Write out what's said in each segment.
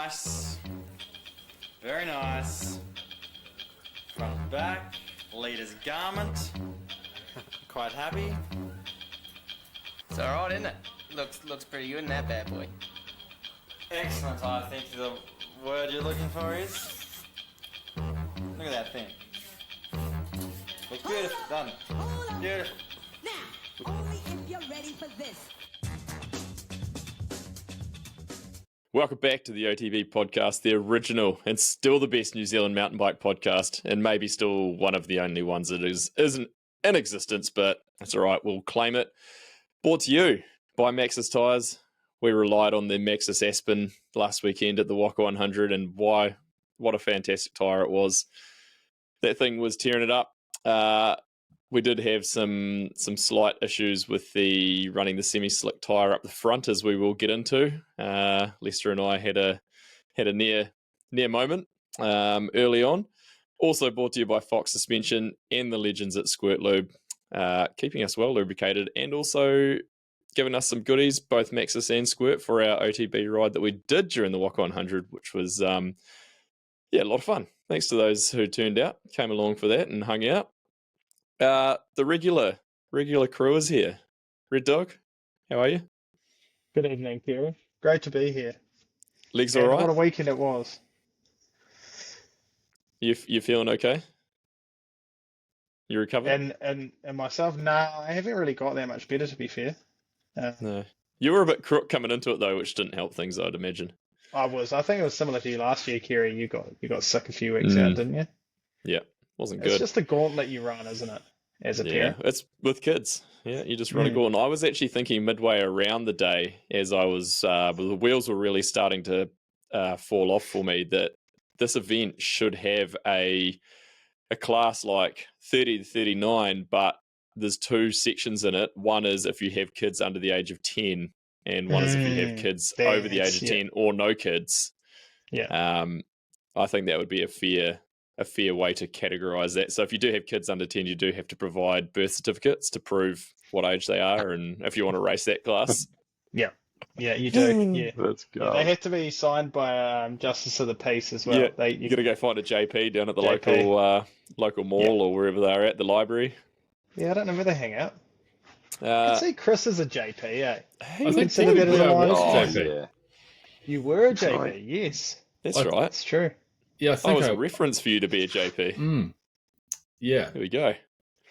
Nice. Very nice. Front and back. Leader's garment. Quite happy. It's alright, isn't it? Looks pretty good in that bad boy. Excellent, I think the word you're looking for is... Look at that thing. Looks beautiful, doesn't it? Beautiful. Now, only if you're ready for this. Welcome back to the OTB podcast, the original and still the best New Zealand mountain bike podcast, and maybe still one of the only ones that isn't in existence, but that's all right, we'll claim it. Brought to you by Maxxis Tyres. We relied on the Maxxis Aspen last weekend at the Whaka 100, and what a fantastic tyre it was. That thing was tearing it up. We did have some slight issues with the running the semi-slick tyre up the front, as we will get into. Lester and I had a near moment early on. Also brought to you by Fox Suspension and the legends at Squirt Lube, keeping us well lubricated and also giving us some goodies, both Maxxis and Squirt, for our OTB ride that we did during the Whaka 100, which was a lot of fun. Thanks to those who turned out, came along for that and hung out. The regular crew is here. Red Dog, how are you? Good evening, Kieran. Great to be here. Legs And all right? what a weekend it was. You feeling okay? You recovered? And myself, I haven't really got that much better, to be fair. No. You were a bit crook coming into it though, which didn't help things, I'd imagine. I think it was similar to you last year, Kieran. You got sick a few weeks out, didn't you? Yeah, wasn't It's good. just a gauntlet you run, isn't it? As a parent. It's with kids. Yeah, you just run a gauntlet. I was actually thinking midway around the day, as I was, the wheels were really starting to fall off for me, that this event should have a class like 30 to 39, but there's two sections in it. One is if you have kids under the age of 10, and one is if you have kids over the age of 10 or no kids. Yeah. I think that would be a fair way to categorize that. So if you do have kids under 10, you do have to provide birth certificates to prove what age they are, and if you want to race that class. Yeah, you do. Yeah. Let's go. Yeah, they have to be signed by Justice of the Peace as well. Yeah, you got to go find a JP down at the local mall or wherever they're at, the library. Yeah, I don't know where they hang out. I Uh, can see Chris as a JP, eh? I think consider that as a minus JP. Yeah. You were a That's JP, right. yes. That's right. That's true. Yeah, I I think was a reference for you to be a JP. Yeah, There we go.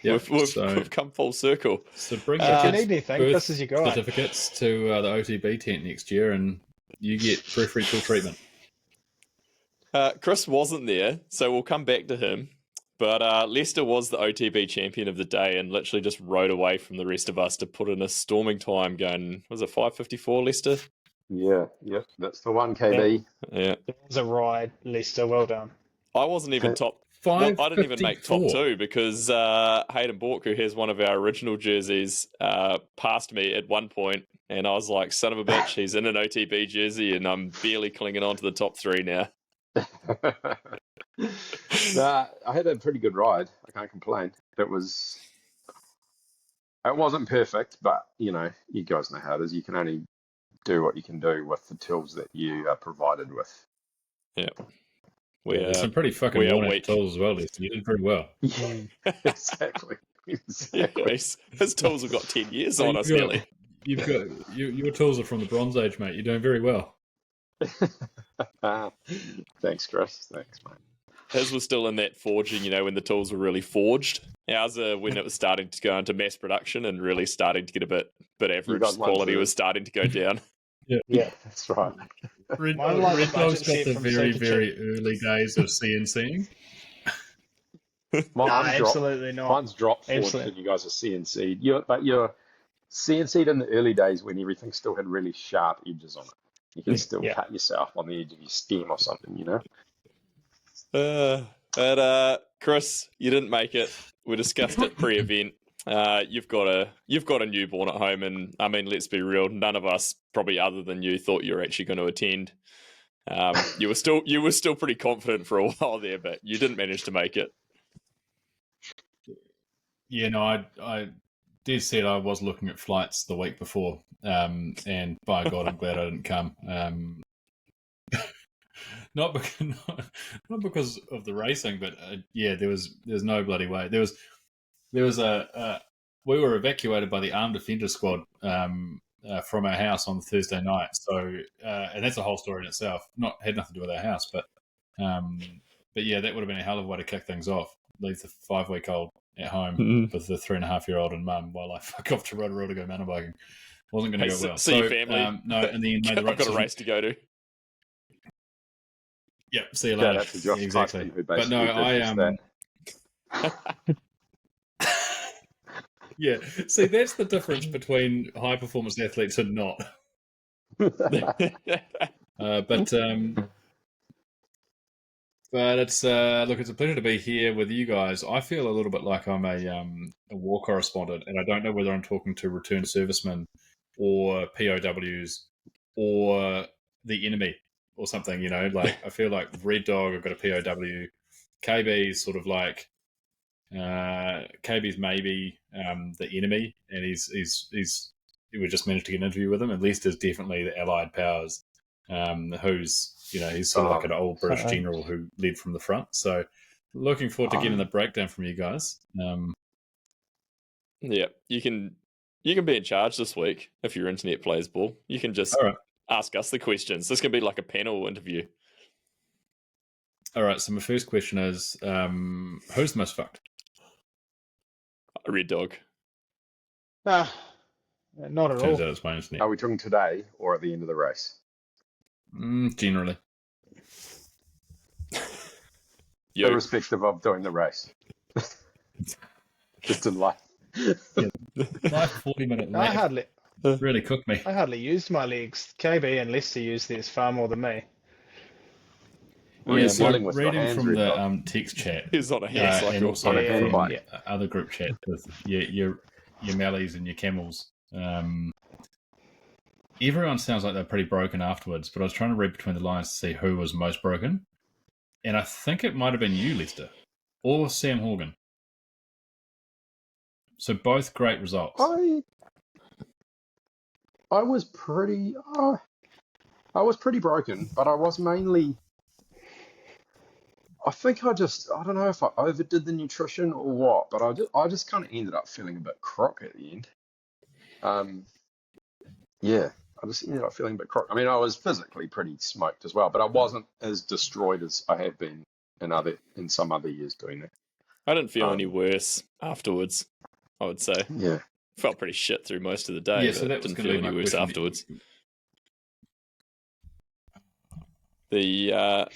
yeah. We've come full circle. So bring If your you kids' need anything, birth this is your guy. certificates to the OTB tent next year, and you get preferential treatment. Chris wasn't there, so we'll come back to him. But Lester was the OTB champion of the day and literally just rode away from the rest of us to put in a storming time going, was it 5:54, Lester? Yeah, that's the 1 KB. Yeah. It was a ride, Lester. Well done. I wasn't even top. Well, I didn't even make top 5:54. two because Hayden Bork, who has one of our original jerseys, passed me at one point, and I was like, son of a bitch, he's in an OTB jersey, and I'm barely clinging on to the top three now. I had a pretty good ride. I can't complain. It wasn't perfect, but you guys know how it is. You can only do what you can do with the tools that you are provided with. Yeah. There's some pretty fucking we are worn-out weak. tools as well, Lester. You did pretty well. Exactly. Yeah, his tools have got 10 years on us nearly. You've got your tools are from the Bronze Age, mate. You're doing very well. Thanks, Chris. Thanks, mate. His was still in that forging, when the tools were really forged. Ours, when it was starting to go into mass production and really starting to get a bit average, got one quality too. was starting to go down. Yeah. That's right. Red Mine like the Dog's budget got set the from very, Super very early days of CNCing. Absolutely not. Mine's dropped forward Absolutely. and you guys are CNC'd. But you're CNC'd in the early days when everything still had really sharp edges on it. You can still cut yourself on the edge of your stem or something, But Chris, you didn't make it. We discussed it pre-event. You've got a newborn at home, and I mean, let's be real. None of us, probably other than you, thought you were actually going to attend. You were still pretty confident for a while there, but you didn't manage to make it. Yeah, no, I did said I was looking at flights the week before, and by God, I'm glad I didn't come. not because not because of the racing, but there's no bloody way. There was a we were evacuated by the armed defender squad from our house on Thursday night. So and that's a whole story in itself. Had nothing to do with our house, but yeah, that would have been a hell of a way to kick things off. Leave the 5-week-old at home with the 3.5-year-old and mum while I fuck off to Rotorua to go mountain biking. Wasn't going to go well. See your family. No, and then made the right I've got a race to go to. Yeah, see you later. That's Josh exactly. Tyson, who But no, basically yeah. See, that's the difference between high performance athletes and not. But it's look, it's a pleasure to be here with you guys. I feel a little bit like I'm a war correspondent, and I don't know whether I'm talking to returned servicemen or POWs or the enemy or something. You know, like I feel like Red Dog, I've got a POW. KB's sort of like KB's maybe the enemy, and we just managed to get an interview with him. At least is definitely the Allied powers, who's he's sort of like an old British general who led from the front. So looking forward to getting the breakdown from you guys. Yeah, you can be in charge this week if your internet plays ball. You can just ask us the questions. This can be like a panel interview. All right, so my first question is, who's the most fucked? Red Dog. Nah, not at Turns all. out it's my internet. Are we talking today or at the end of the race? Generally. Irrespective of doing the race. Just in life. My 40-minute I lap hardly really cooked me. I hardly used my legs. KB and Lester used theirs far more than me. Well, Yeah, you're so dealing with reading hands, from Red the Dog. text chat, He's on a hand and cycle. also on a hand from bike. other group chat with your Mallies and your Camels. Everyone sounds like they're pretty broken afterwards, but I was trying to read between the lines to see who was most broken, and I think it might have been you, Lester, or Sam Horgan. So both great results. I was pretty broken, but I was mainly. I think I don't know if I overdid the nutrition or what, but I just kind of ended up feeling a bit crook at the end. Yeah, I just ended up feeling a bit crook. I mean, I was physically pretty smoked as well, but I wasn't as destroyed as I have been in some other years doing it. I didn't feel any worse afterwards, I would say. Yeah. Felt pretty shit through most of the day, Yeah, so but that was didn't gonna feel be any my worse question. afterwards. The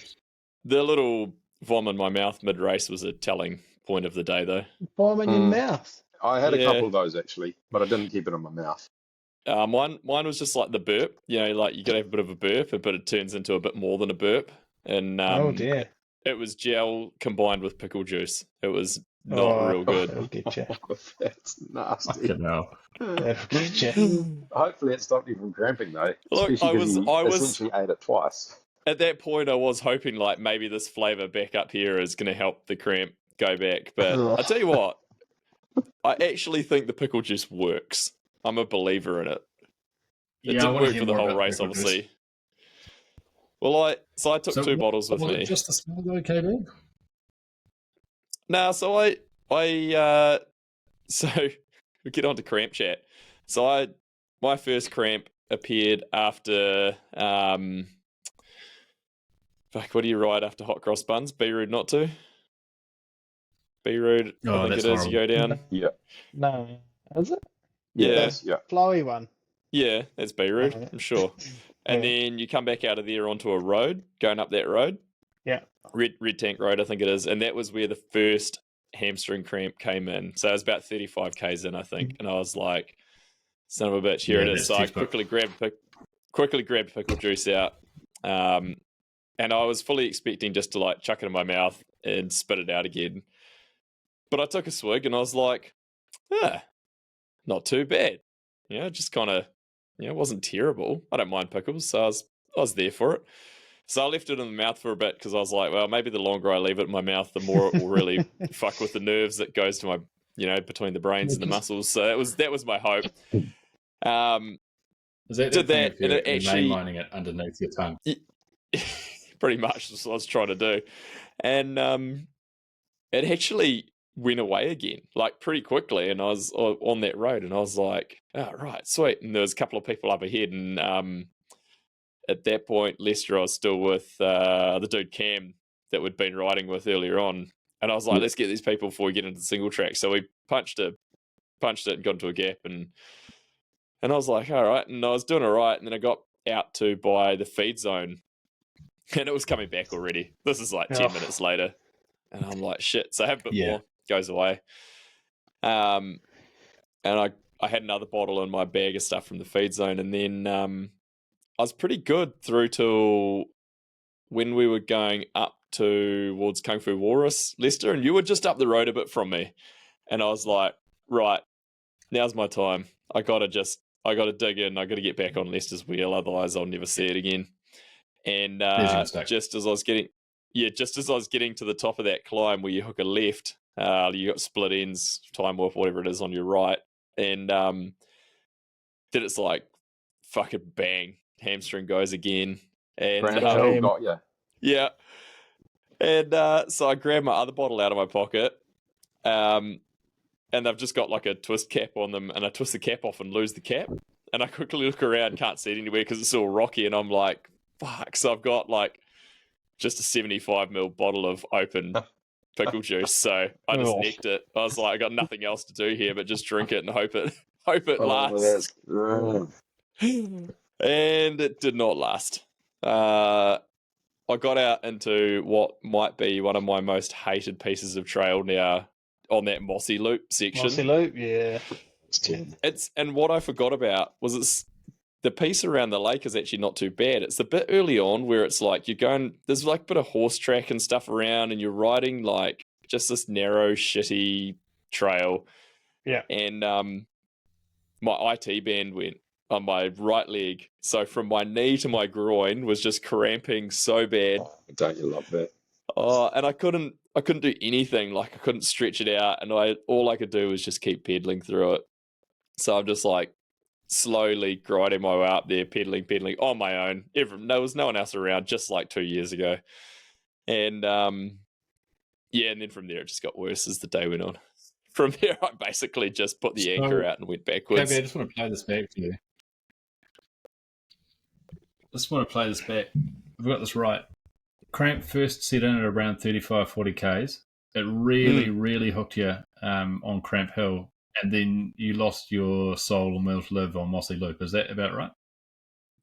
little vom in my mouth mid-race was a telling point of the day, though. Bomb in your mouth. I had a Yeah. couple of those actually, but I didn't keep it in my mouth. Mine was just like the burp. Like you got to have a bit of a burp, but it turns into a bit more than a burp. And Oh dear. it was gel combined with pickle juice. It was not real good. That'll get you. That's nasty. Fucking hell. That'll get you. Hopefully it stopped you from cramping though. Look, Especially I 'cause you was- essentially ate it twice. At that point, I was hoping like maybe this flavour back up here is going to help the cramp go back. But I tell you what, I actually think the pickle juice works. I'm a believer in it. It Yeah, I didn't wanna work hear for the more whole about race, pickle juice. obviously. Well, I took two bottles with was me. it just the smell though, KB? Nah, so so we get on to cramp chat. So my first cramp appeared after what do you ride after hot cross buns? Be rude not to. Be rude. Oh, I think that's it is. You go down. Yeah. No, is it? Yeah. Yeah. Flowy one. Yeah, that's be rude. Oh, yeah. I'm sure. And Yeah. then you come back out of there onto a road, going up that road. Yeah. Red Tank Road, I think it is. And that was where the first hamstring cramp came in. So it was about 35 Ks in, I think. And I was like, son of a bitch, here Yeah, it is. that's So I textbook. quickly grabbed pickle juice out. And I was fully expecting just to like chuck it in my mouth and spit it out again. But I took a swig and I was like, not too bad. Just kind of, it wasn't terrible. I don't mind pickles, so I was there for it. So I left it in the mouth for a bit because I was like, well, maybe the longer I leave it in my mouth, the more it will really fuck with the nerves that goes to my, between the brains and the muscles. So that was my hope. Is that Did the thing that, if you're and it actually- mainlining it underneath your tongue? pretty much what I was trying to do. And it actually went away again, like pretty quickly. And I was on that road, and I was like, oh, right, sweet. And there was a couple of people up ahead, and at that point, Lester, I was still with the dude Cam that we'd been riding with earlier on. And I was like, let's get these people before we get into the single track. So we punched it and got into a gap, and I was like, all right. And I was doing all right. And then I got out to by the feed zone, and it was coming back already. This is like 10 minutes later. And I'm like, shit. So I have a bit more, goes away. And I had another bottle in my bag of stuff from the feed zone. And then I was pretty good through till when we were going up towards Kung Fu Walrus, Lester, and you were just up the road a bit from me. And I was like, right, now's my time. I got to dig in. I got to get back on Lester's wheel. Otherwise I'll never see it again. And just as I was getting to the top of that climb where you hook a left, you got split ends, time warp, whatever it is on your right. And then it's like, fucking bang, hamstring goes again. And got you. Yeah. And so I grabbed my other bottle out of my pocket, and they've just got like a twist cap on them, and I twist the cap off and lose the cap. And I quickly look around, can't see it anywhere because it's all rocky, and I'm like, fuck. So I've got like just a 75ml bottle of open pickle juice. So I just necked it. I was like, I got nothing else to do here but just drink it and hope it lasts. And it did not last. I got out into what might be one of my most hated pieces of trail now on that Mossy Loop section. Mossy Loop, yeah. And what I forgot about was the piece around the lake is actually not too bad. It's the bit early on where it's like there's like a bit of horse track and stuff around, and you're riding like just this narrow, shitty trail. Yeah. And my IT band went on my right leg. So from my knee to my groin was just cramping so bad. Oh, don't you love that? Oh, and I couldn't do anything. Like I couldn't stretch it out, and all I could do was just keep pedaling through it. So I'm just like slowly grinding my way up there, pedaling on my own. There was no one else around, just like 2 years ago. And and then from there it just got worse as the day went on. From there I basically just put the anchor out and went backwards. Kobe, I just want to play this back for you. I've got this right. Cramp first set in at around 35-40 Ks. It really hooked you on Cramp Hill, and then you lost your soul and will to live on Mossy Loop. Is that about right?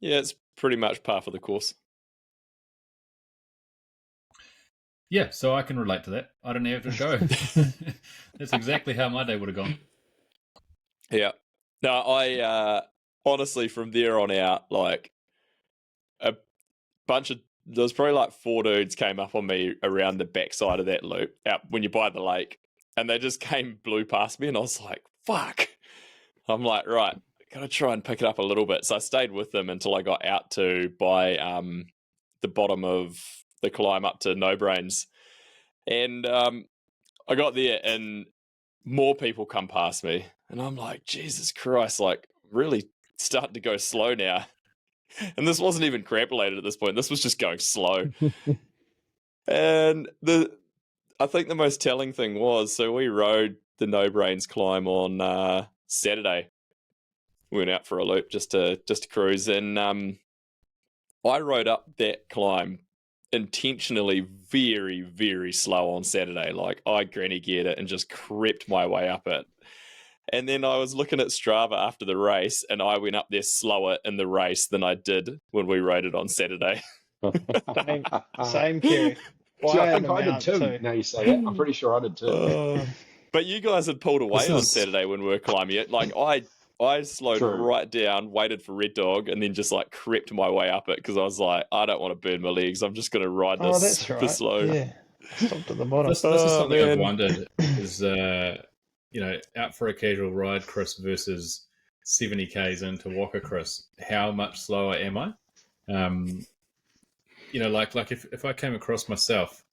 Yeah, it's pretty much par for the course. Yeah, so I can relate to that. I don't have to go. That's exactly how my day would have gone. Yeah. No, I honestly, from there on out, like there was probably like 4 dudes came up on me around the backside of that loop out when you're by the lake, and they just blew past me, and I was like, fuck. I'm like, right, gotta try and pick it up a little bit. So I stayed with them until I got out to by the bottom of the climb up to No Brains. And I got there and more people come past me, and I'm like, Jesus Christ, like really starting to go slow now. And this wasn't even cramp related at this point. This was just going slow. And I think the most telling thing was, so we rode the No Brains climb on Saturday. We went out for a loop just to cruise, and I rode up that climb intentionally very, very slow on Saturday. Like I granny geared it and just crept my way up it. And then I was looking at Strava after the race, and I went up there slower in the race than I did when we rode it on Saturday. Same Kerry. See, I think I did too. Now you say that, I'm pretty sure I did too. But you guys had pulled away on Saturday when we were climbing it. Like I slowed right down, waited for Red Dog, and then just like crept my way up it because I was like, I don't want to burn my legs. I'm just going to ride this super slow. Yeah, stopped at the bottom. This is something I've wondered is, out for a casual ride, Chris, versus 70 Ks into Whaka, Chris. How much slower am I? Like if I came across myself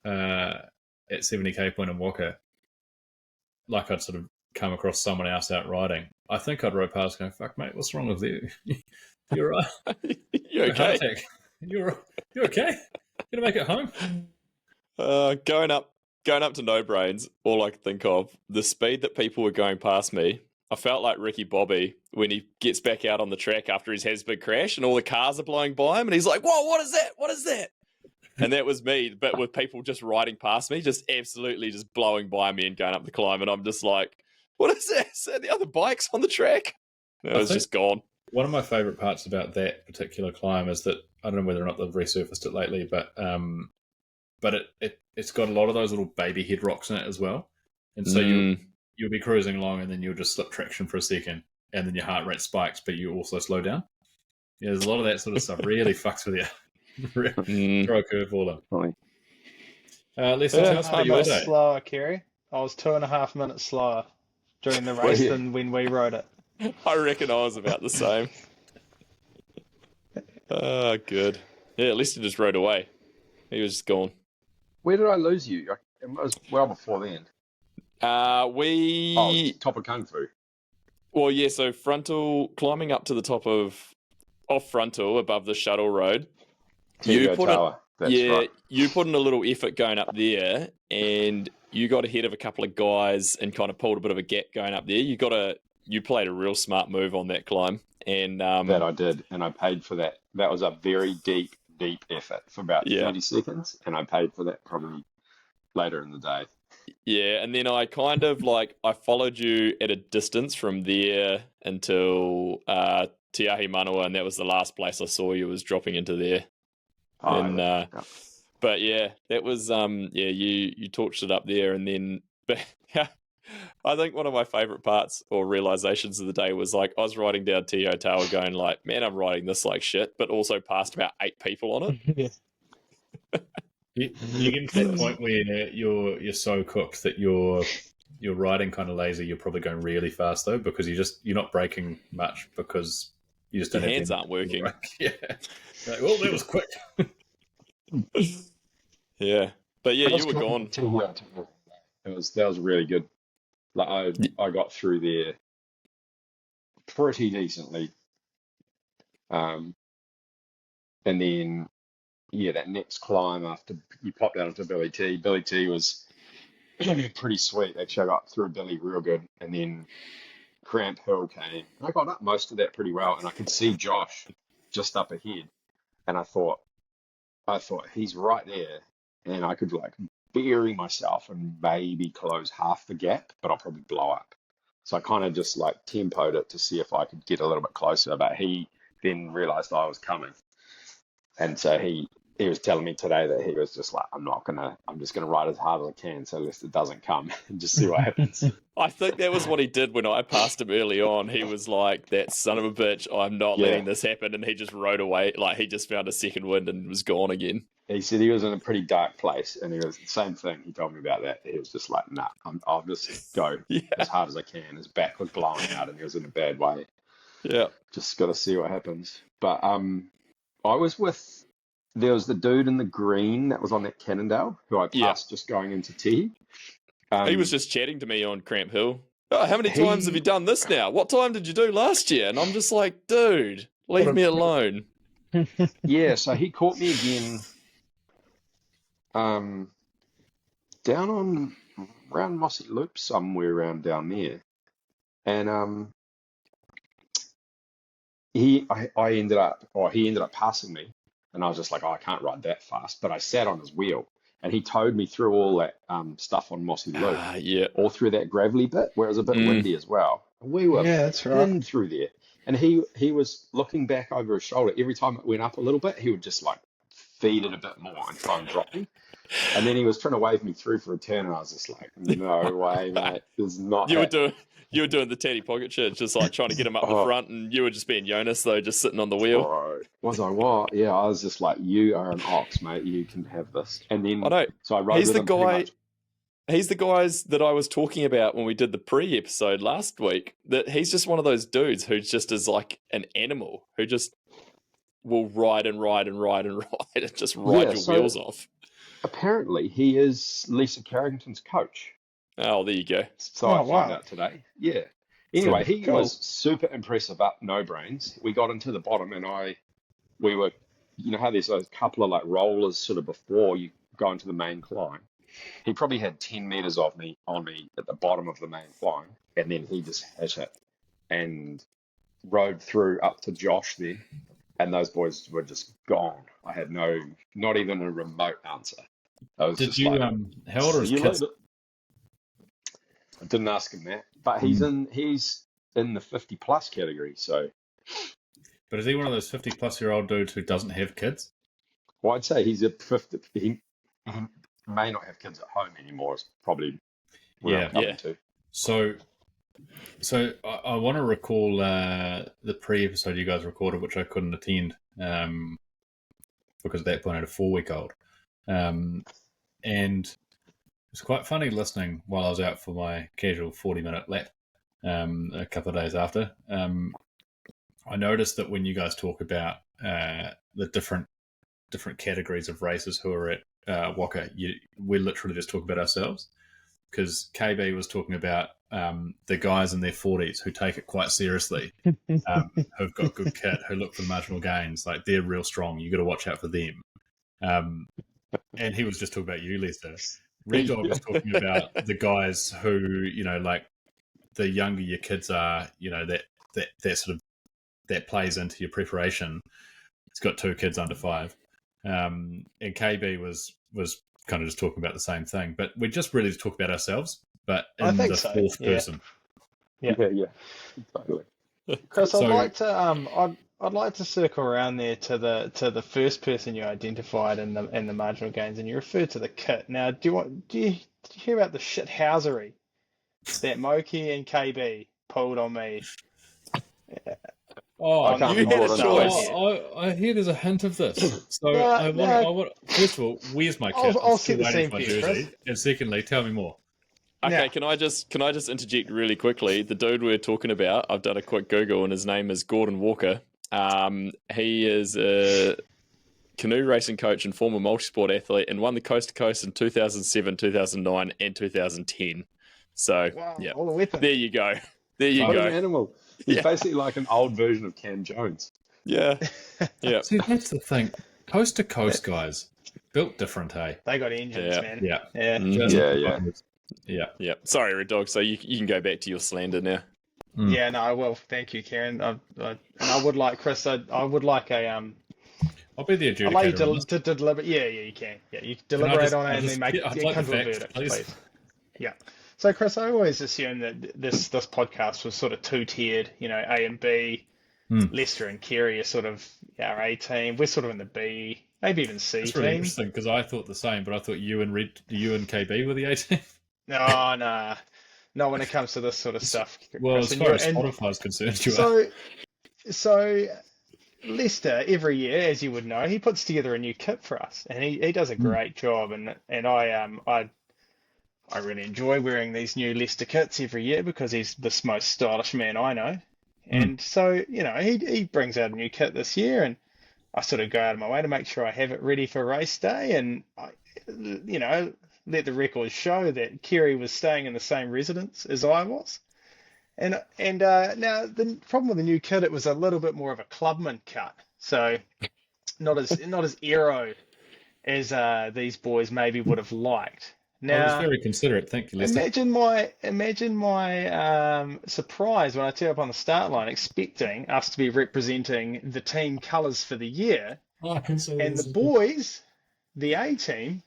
at 70k point in Whaka, like I'd sort of come across someone else out riding, I think I'd row past going, fuck mate, what's wrong with you? You're right. You're okay. You're okay. gonna make it home. Going up to No Brains, all I could think of, the speed that people were going past me, I felt like Ricky Bobby when he gets back out on the track after his has-big crash and all the cars are blowing by him and he's like, whoa, what is that? What is that? And that was me, but with people just riding past me, just absolutely just blowing by me and going up the climb. And I'm just like, what is this? Are the other bikes on the track? And it was just gone. One of my favourite parts about that particular climb is that, I don't know whether or not they've resurfaced it lately, but it's got a lot of those little baby head rocks in it as well. And so you'll be cruising along and then you'll just slip traction for a second and then your heart rate spikes, but you also slow down. Yeah, there's a lot of that sort of stuff really fucks with you. Throw a curveball in. Listen, tell us about your day. Slower, Kerry. I was 2.5 minutes slower during the race than when we rode it. I reckon I was about the same. Good. Yeah, at least he just rode away. He was just gone. Where did I lose you? It was well before then. Top of Kung Fu. Well, yeah, so frontal, climbing up to the top of frontal above the shuttle road. You put in a little effort going up there and you got ahead of a couple of guys and kind of pulled a bit of a gap going up there. You played a real smart move on that climb. And that I did, and I paid for that. That was a very deep effort for about 30 seconds, and I paid for that probably later in the day. Yeah, and then I kind of I followed you at a distance from there until Te Ahi Manawa, and that was the last place I saw you was dropping into there. But yeah, that was you torched it up there, and then I think one of my favourite parts or realizations of the day was I was riding down Tio Tower going man, I'm riding this like shit, but also passed about 8 people on it. You get to that point where you're so cooked that you're riding kind of lazy. You're probably going really fast though, because you're not braking much because you just don't have hands aren't working. Yeah. Well, that was quick. Yeah, but yeah, you were gone. That was really good. I got through there pretty decently, and then that next climb after you popped down into Billy T was pretty sweet. Actually, I got through Billy real good, and then Cramp Hill came. I got up most of that pretty well, and I could see Josh just up ahead, and I thought he's right there, and I could bury myself and maybe close half the gap, but I'll probably blow up. So I kind of just tempoed it to see if I could get a little bit closer, but he then realized I was coming. And so he was telling me today that he was just I'm just gonna ride as hard as I can so Lester doesn't come and just see what happens. I think that was what he did when I passed him early on. He was like, that son of a bitch, I'm not letting this happen, and he just rode away. He just found a second wind and was gone again. He said he was in a pretty dark place, and he was the same thing. He told me about that. He was just nah, I'll just go as hard as I can. His back was blowing out, and he was in a bad way. Yeah. Just got to see what happens. But I was with, there was the dude in the green that was on that Cannondale, who I passed just going into tea. He was just chatting to me on Cramp Hill. Oh, how many times have you done this now? What time did you do last year? And I'm just like, dude, leave me alone. Yeah, so he caught me again down on around Mossy Loop, somewhere around down there. And he ended up passing me, and I was just like, I can't ride that fast. But I sat on his wheel, and he towed me through all that stuff on Mossy Loop, all through that gravelly bit where it was a bit windy as well. And we were that's right. through there, and he was looking back over his shoulder every time it went up a little bit. He would just feed it a bit more and try and drop me. And then he was trying to wave me through for a turn, and I was just like, no way, mate. There's not. You were doing the Teddy Pocket shit, just trying to get him up the front, and you were just being Jonas, though, just sitting on the wheel. Bro. Was I what? Yeah, I was just like, you are an ox, mate. You can have this. And then, I know. So I rode He's with the him guy. He's the guys that I was talking about when we did the pre-episode last week. That he's just one of those dudes who just is like an animal who just will ride and ride and ride and ride and just ride your wheels off. Apparently, he is Lisa Carrington's coach. Oh, there you go. So I found out today. Yeah. Anyway, he was super impressive up No Brains. We got into the bottom, and we were you know how there's a couple of like rollers sort of before you go into the main climb. He probably had 10 meters on me at the bottom of the main climb, and then he just hit it and rode through up to Josh there, and those boys were just gone. I had not even a remote answer. Did you how old are his kids? I didn't ask him that, but he's in the 50+ category. So, But is he one of those 50+-year-old dudes who doesn't have kids? well, I'd say he's a 50. He may not have kids at home anymore. Is probably where I'm coming to. So I want to recall the pre-episode you guys recorded, which I couldn't attend because at that point I had a 4-week-old. And it's quite funny listening while I was out for my casual 40-minute lap a couple of days after. I noticed that when you guys talk about the different categories of racers who are at Whaka, we literally just talk about ourselves, because KB was talking about the guys in their 40s who take it quite seriously, who've got good kit, who look for marginal gains, like they're real strong. You got to watch out for them. And he was just talking about you, Lester. Red Dog was talking about the guys who, like the younger your kids are, that sort of that plays into your preparation. He's got 2 kids under 5. And KB was kind of just talking about the same thing, but we just really talk about ourselves, but in the fourth person. Yeah, Totally. Chris, So- I'd like to circle around there to the first person you identified in the marginal gains, and you referred to the kit. Now, did you hear about the shithousery that Moki and KB pulled on me? Oh, I can't you be had a brought choice. I hear there's a hint of this. So No, I no. want. First of all, where's my kit? I'll I'm set still the waiting scene for my for you, jersey. Chris. And secondly, tell me more. Okay, Now- can I just interject really quickly? The dude we're talking about, I've done a quick Google, and his name is Gordon Whaka. He is a canoe racing coach and former multisport athlete, and won the Coast to Coast in 2007, 2009, and 2010. So, Wow, yeah, all the weapons. there you go. There you What an go. animal. He's Yeah. basically like an old version of Cam Jones. Yeah, yeah, See, that's the thing. Coast to coast guys, built different, hey? They got engines, Yeah. man. Yeah. Yeah. Mhm. Just- Yeah. yeah. Sorry, Red Dog. So you can go back to your slander now. Mm. Yeah, no, I will. Thank you, Karen. And I would like, Chris, I would like a I'll be the I'd like adjudicator. you on this. to deliberate. Yeah, you can. Yeah, you deliberate on it and then I'd like come the to a facts, verdict, please. please. Yeah. So, Chris, I always assumed that this podcast was sort of 2-tiered. A and B. Lester and Kerry are sort of our A team. We're sort of in the B, maybe even C That's really team. interesting because I thought the same, but I thought you and KB were the 18. No, nah. Not when it comes to this sort of stuff. Well, Chris. as And far you're- as and- Spotify's concerned, you are. So Lester, every year, as you would know, he puts together a new kit for us, and he does a great job. And I really enjoy wearing these new Lester kits every year because he's the most stylish man I know. And so he brings out a new kit this year, and I sort of go out of my way to make sure I have it ready for race day, and I let the records show that Kerry was staying in the same residence as I was. And now the problem with the new kit, it was a little bit more of a clubman cut, so not as aero as these boys maybe would have liked. I Now, was very considerate. Thank you, Lester. imagine my surprise when I turned up on the start line, expecting us to be representing the team colours for the year, and the boys, the A team,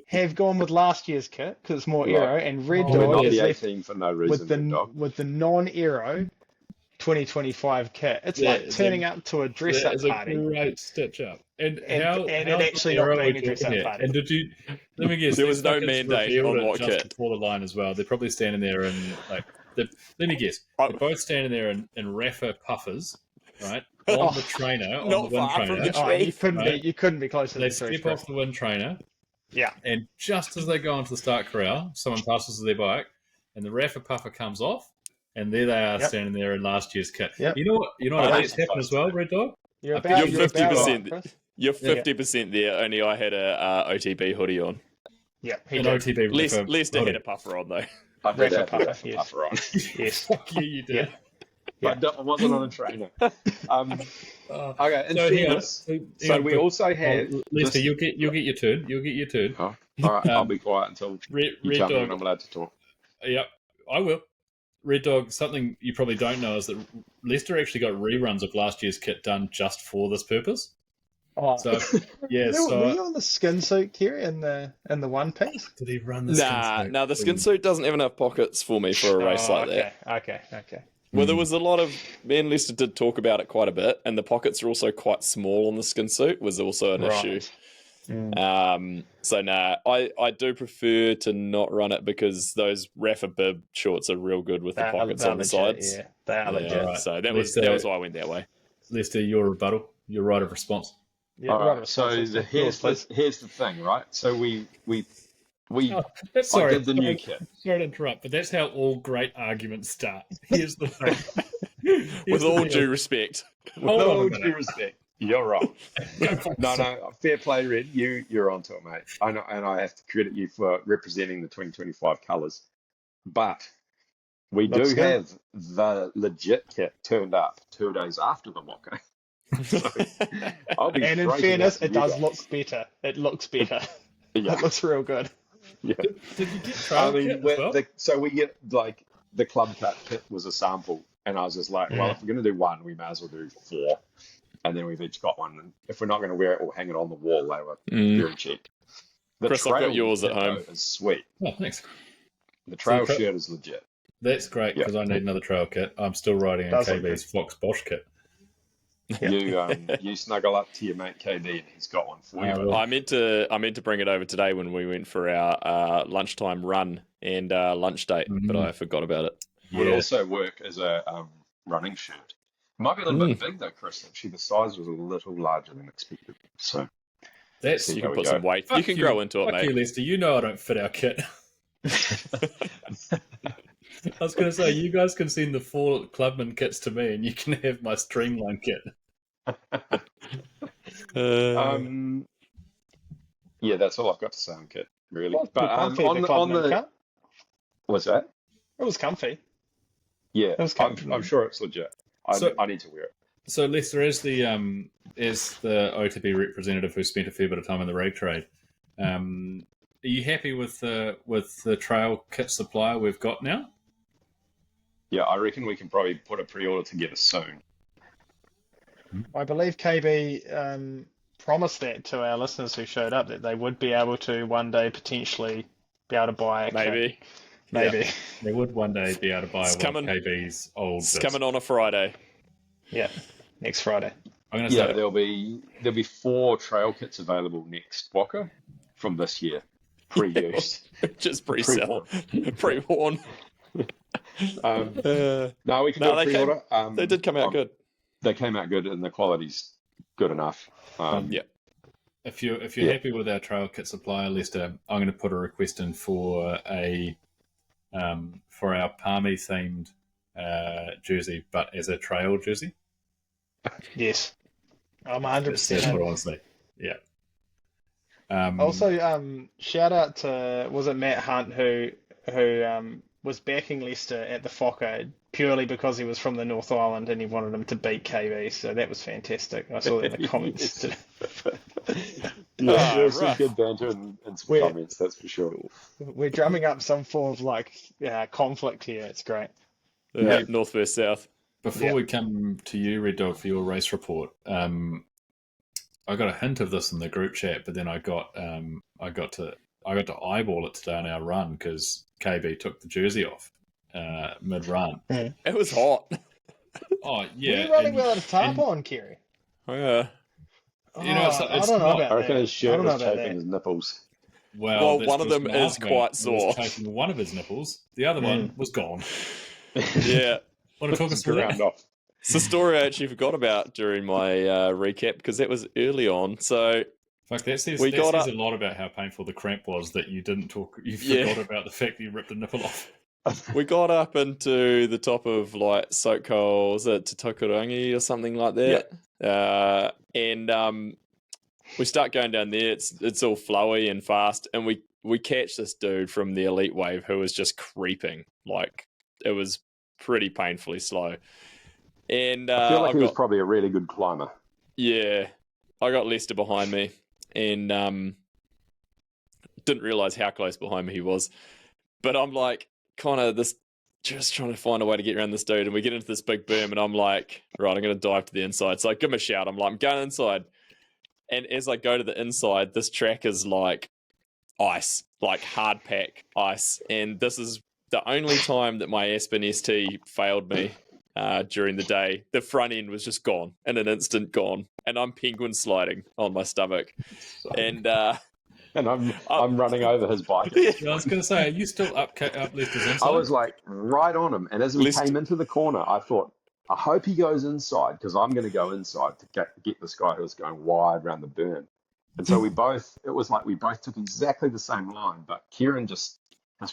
have gone with last year's kit because it's more aero, and Red We're Dog not is the left 18 for no reason. with the non-aero 2025 kit. It's That like is turning a- up to a That dress-up is a party. great stitch up. And And how it how actually not narrow being a are we dress-up talking here? party. And did you? Let me guess. There these was no fuckers mandate revealed on it what just kit. before the line as well. They're probably standing there in let me guess. Oh. They're both standing there in Rafa puffers, right? On the trainer, on the Not wind far from trainer. the Oh, you couldn't Right. be closer to They the truth, step Chris. off the wind trainer, Yeah. and just as they go onto the start corral, someone passes their bike, and the Rafa puffer comes off, and there they are Yep. standing there in last year's kit. Yep. You know what? I Oh, bet's happened as well, Red Dog. You're I think about you're you're about 50%. right, Chris. You're 50% there. Only I had a OTB hoodie on. Yeah, he An did. OTB Lester hoodie. had a puffer on though. I did have Rafa the yes. puffer on. Yes. Fuck you, you did. but I wasn't on a trainer. Okay, in So hang on. fairness, so we also had Lester, this. you'll get your turn. You'll get your turn. Oh, all right, I'll Um, be quiet until Red you tell me Dog. when I'm allowed to talk. Yep, I will. Red Dog. Something you probably don't know is that Lester actually got reruns of last year's kit done just for this purpose. Oh, So yeah, were you on the skin suit, Kerry, in the one piece? did he run the Nah, the skin suit doesn't have enough pockets for me for a race like that. Okay. Well, there was a lot of... Me and Lester did talk about it quite a bit, and the pockets are also quite small on the skin suit, was also an issue. So, I do prefer to not run it because those Rafa bib shorts are real good with the pockets on the sides. Yeah, they are legit. Right. So that was why I went that way. Lester, your rebuttal, your right of response. Yeah, All right, right, so here's the thing, right? So we Sorry, did the new kit. Sorry to interrupt, but that's how all great arguments start. Here's the thing. With all due respect. Hold on a No minute. due respect, you're wrong. No, fair play, Red. You're onto it, mate. I know, and I have to credit you for representing the 2025 colours. But we Looks do good. have the legit kit turned up 2 days after the Whaka. So I'll be And in breaking fairness, out to it you does guys. look better. It looks better. Yeah. It looks real good. Yeah. Did you get trail kit as well? So we get like the club cut kit was a sample, and I was just like, well, if we're going to do one, we may as well do 4, and then we've each got one. And if we're not going to wear it or hang it on the wall, they were very cheap. The Chris, I've got trail yours at kit, home. though, is sweet. Oh, thanks. The trail So- shirt is legit. That's great because I need another trail kit. I'm still riding in Does look KB's Fox Bosch kit. You snuggle up to your mate KB, and he's got one for you. I will. I meant to bring it over today when we went for our lunchtime run and lunch date, but I forgot about it. Would Yeah. also work as a running shirt. Might be a little bit big though, Chris. Actually, the size was a little larger than expected. So That's You There can we put go. some weight. You can grow into it, fuck you, mate. Lester. You know I don't fit our kit. I was going to say, you guys can send the 4 Clubman kits to me, and you can have my Streamline kit. yeah, that's all I've got to say on kit, really. Well, But comfy, on the Clubman cut. what's that? It was comfy. Yeah, It was comfy. I'm sure it's legit. I need to wear it. So, Lester, as the OTB representative who spent a fair bit of time in the rag trade, are you happy with the trail kit supplier we've got now? Yeah, I reckon we can probably put a pre-order together soon. I believe KB promised that to our listeners who showed up, that they would be able to one day potentially be able to buy a kit. Maybe. They would one day be able to buy It's one coming. of KB's old. It's coming on a Friday. Yeah. Next Friday. I'm going to Yeah, say there'll be 4 trail kits available next Whaka from this year, pre-used. Just pre-sell. Pre-worn. No, we can No, do a they pre-order. They did come out good. They came out good, and the quality's good enough. Yeah. if you're Yeah. happy with our trail kit supplier, Lester, I'm going to put a request in for our Palmy themed jersey, but as a trail jersey. Yes. I'm That's 100%. what I want to say. Yeah. Also, shout out to, was it Matt Hunt who was backing Leicester at the Whaka purely because he was from the North Island and he wanted him to beat KB, so that was fantastic. I saw that in the comments today. Yeah, there's some rough. good banter and some We're- comments, that's for sure. We're drumming up some form of conflict here. It's great. North versus south. Before Yeah. we come to you, Red Dog, for your race report, I got a hint of this in the group chat, but then I got to eyeball it today on our run because KB took the jersey off mid run. It was hot. Oh yeah, Were you running and- without a tarp and- on, Kerry? Yeah. You know, it's I not- don't know I about I reckon that. his I shirt don't know was about chafing that. his nipples. Well, that's one of what them Mark is made. quite It sore. was chafing one of his nipples. The other one was gone. Yeah. Want to talk us through Ground that? off. It's a story I actually forgot about during my recap because that was early on. So Fuck, that says, We that got says up- a lot about how painful the cramp was that you didn't talk. You Yeah. forgot about the fact that you ripped a nipple off. we got up into the top of like Soko, was it Tokorangi or something like that? And we start going down there. It's all flowy and fast, and we catch this dude from the Elite Wave who was just creeping. Like it was pretty painfully slow. And I feel like he was got probably a really good climber. yeah, I got Lester behind me, and didn't realize how close behind me he was. But I'm like, kind of this, just trying to find a way to get around this dude, and we get into this big berm, and I'm like, right, I'm going to dive to the inside. So I give him a shout. I'm like, I'm going inside. And as I go to the inside, this track is like ice, like hard pack ice. And this is the only time that my Aspen ST failed me during the day. The front end was just gone in an instant, gone. And I'm penguin sliding on my stomach. And I'm running over his bike. Yeah, I was going to say, are you still up Lester's inside? I was like right on him, and as we came into the corner, I thought, I hope he goes inside because I'm going to go inside to get this guy who was going wide around the berm. And so it was like we both took exactly the same line, but Kieran his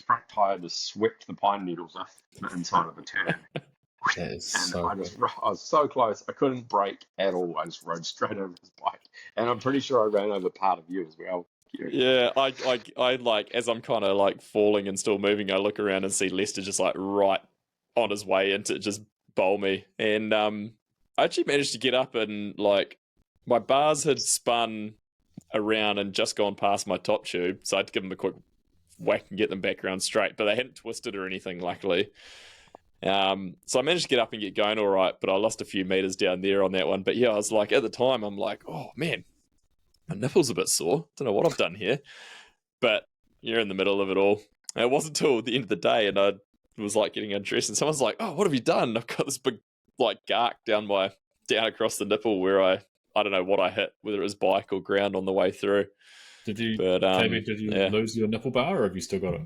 front tire just swept the pine needles off the inside of the turn. That is And so I was so close, I couldn't brake at all. I just rode straight over his bike, and I'm pretty sure I ran over part of you as well. yeah, I like, as I'm kind of like falling and still moving, I look around and see Lester just like right on his way into just bowl me. And I actually managed to get up, and like my bars had spun around and just gone past my top tube, so I had to give them a quick whack and get them back around straight, but they hadn't twisted or anything, luckily. So I managed to get up and get going all right, but I lost a few meters down there on that one. But yeah, I was like, at the time, I'm like, oh man, my nipple's a bit sore. Don't know what I've done here. But you're in the middle of it all. And it wasn't until the end of the day, and I was like getting undressed, and someone's like, oh, what have you done? I've got this big like gark down across the nipple where I don't know what I hit, whether it was bike or ground on the way through. Did you yeah. lose your nipple bar, or have you still got it?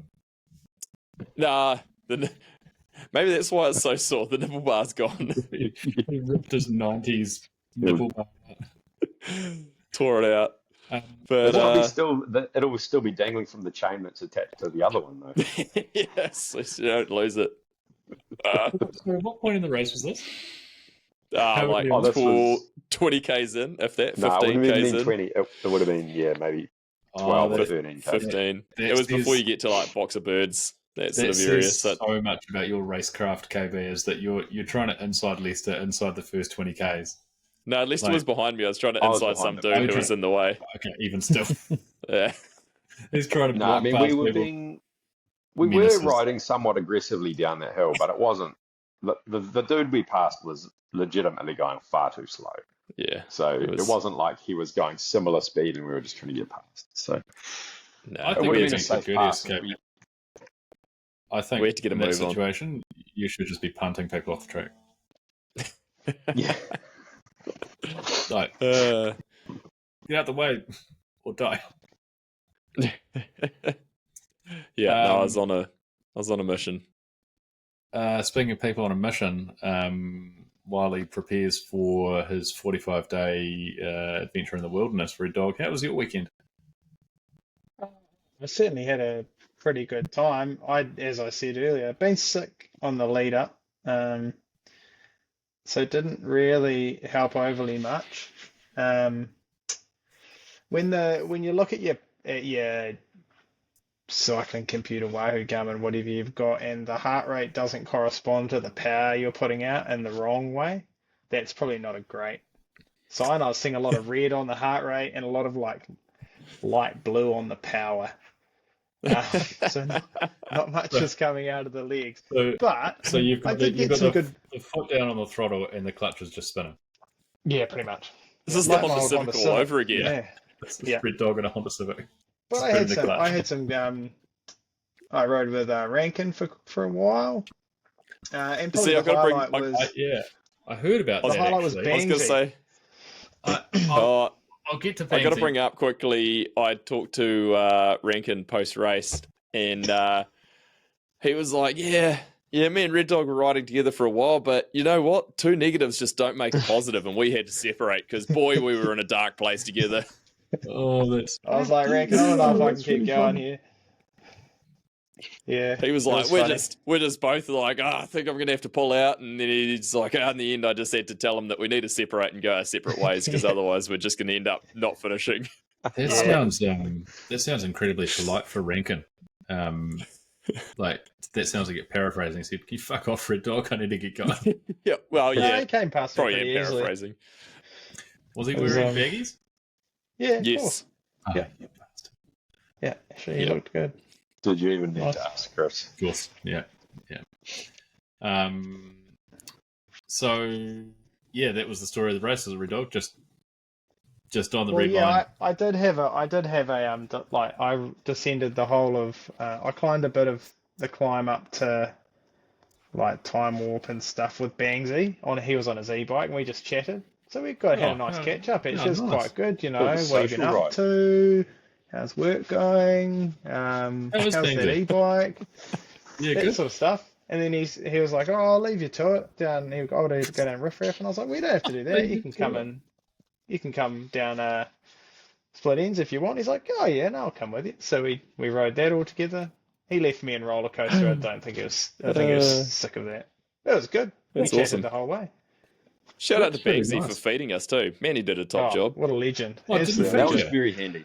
Nah, maybe that's why it's so sore. The nipple bar's gone. He ripped his 90s nipple bar. Tore it out. But It'll still be dangling from the chain that's attached to the other one, though. Yes, so you don't lose it. So at what point in the race was this? Like 20 k's in, if that, 15 k's in. 20. It would have been, yeah, maybe 12 or 13 k's. 15. It was before you get to like Box of Birds, that sort of area. So much about your racecraft, KB, is that you're trying to inside Lester inside the first 20 k's. No, Lester was behind me. I was trying to inside some dude who was in the way. Okay, even still. Yeah. He's trying to block past we were riding somewhat aggressively down that hill, but it wasn't. The dude we passed was legitimately going far too slow. Yeah. So it wasn't like he was going similar speed and we were just trying to get past. So no, I think it's a safe pass. I think we had to get in a that move situation, you should just be punting people off the track. Yeah. Like, get out the way or die. Yeah, no, I was on a mission. Speaking of people on a mission, while he prepares for his 45-day adventure in the wilderness, Red Dog, how was your weekend? I certainly had a pretty good time. As I said earlier, been sick on the lead up, so it didn't really help overly much. When you look at your cycling computer, Wahoo Garmin, whatever you've got, and the heart rate doesn't correspond to the power you're putting out in the wrong way, that's probably not a great sign. I was seeing a lot of red on the heart rate and a lot of like light blue on the power. So not much is coming out of the legs. So you've got, the foot down on the throttle and the clutch is just spinning. Yeah, pretty much. This is the Honda Civic all over again. Yeah. Red Dog and a Honda Civic. But I had some. I rode with Rankin for a while. And probably the highlight was. I heard about that. The highlight was I was going to say. I'll get to Banksy. I got to bring up quickly. I talked to Rankin post race, and he was like, "Yeah, me and Red Dog were riding together for a while, but you know what? 2 negatives just don't make a positive, and we had to separate because boy, we were in a dark place together." I was like, Rankin, I don't know if I can keep going here. Yeah. He was like, we're just both like, I think I'm gonna have to pull out, and then he's like, in the end I just had to tell him that we need to separate and go our separate ways because otherwise we're just gonna end up not finishing. That sounds incredibly polite for Rankin. Like that sounds like you're paraphrasing. He said, "Can you fuck off, Red Dog? I need to get going." Yeah, well, No, yeah, he came past me probably pretty am easily. paraphrasing. Was he It was, wearing baggies? Yeah, of Yes. course. Oh, Yeah. you bastard. Yeah, actually, he Yeah. looked good. Did you even need Nice. to ask, Chris? Of course, yeah. So yeah, that was the story of the race. As a Red Dog, just on the Well, red yeah, line. I did have a like I descended the whole of I climbed a bit of the climb up to like time warp and stuff with Bangsy he was on his e-bike and we just chatted. So we had a nice catch up. It's just nice. quite good, you Bit know. of a What have you been social up ride. to? How's work going? How's that Bangsy? e-bike? Yeah, That good. sort of stuff. And then he was like, "Oh, I'll leave you to it down. I'll go down Riff Raff." And I was like, "We don't have to do that. Leave You you can to come it." in. You can come down Split Ends if you want." He's like, "Oh yeah, no, I'll come with you." So we rode that all together. He left me in roller coaster. I think he was sick of that. It was good. We That's chatted awesome. the whole way. Shout out to That's really Bagsy nice. for feeding us too. Man, he did a top Oh, job. what a legend! Oh, didn't Absolute feed That you? was legend. very handy.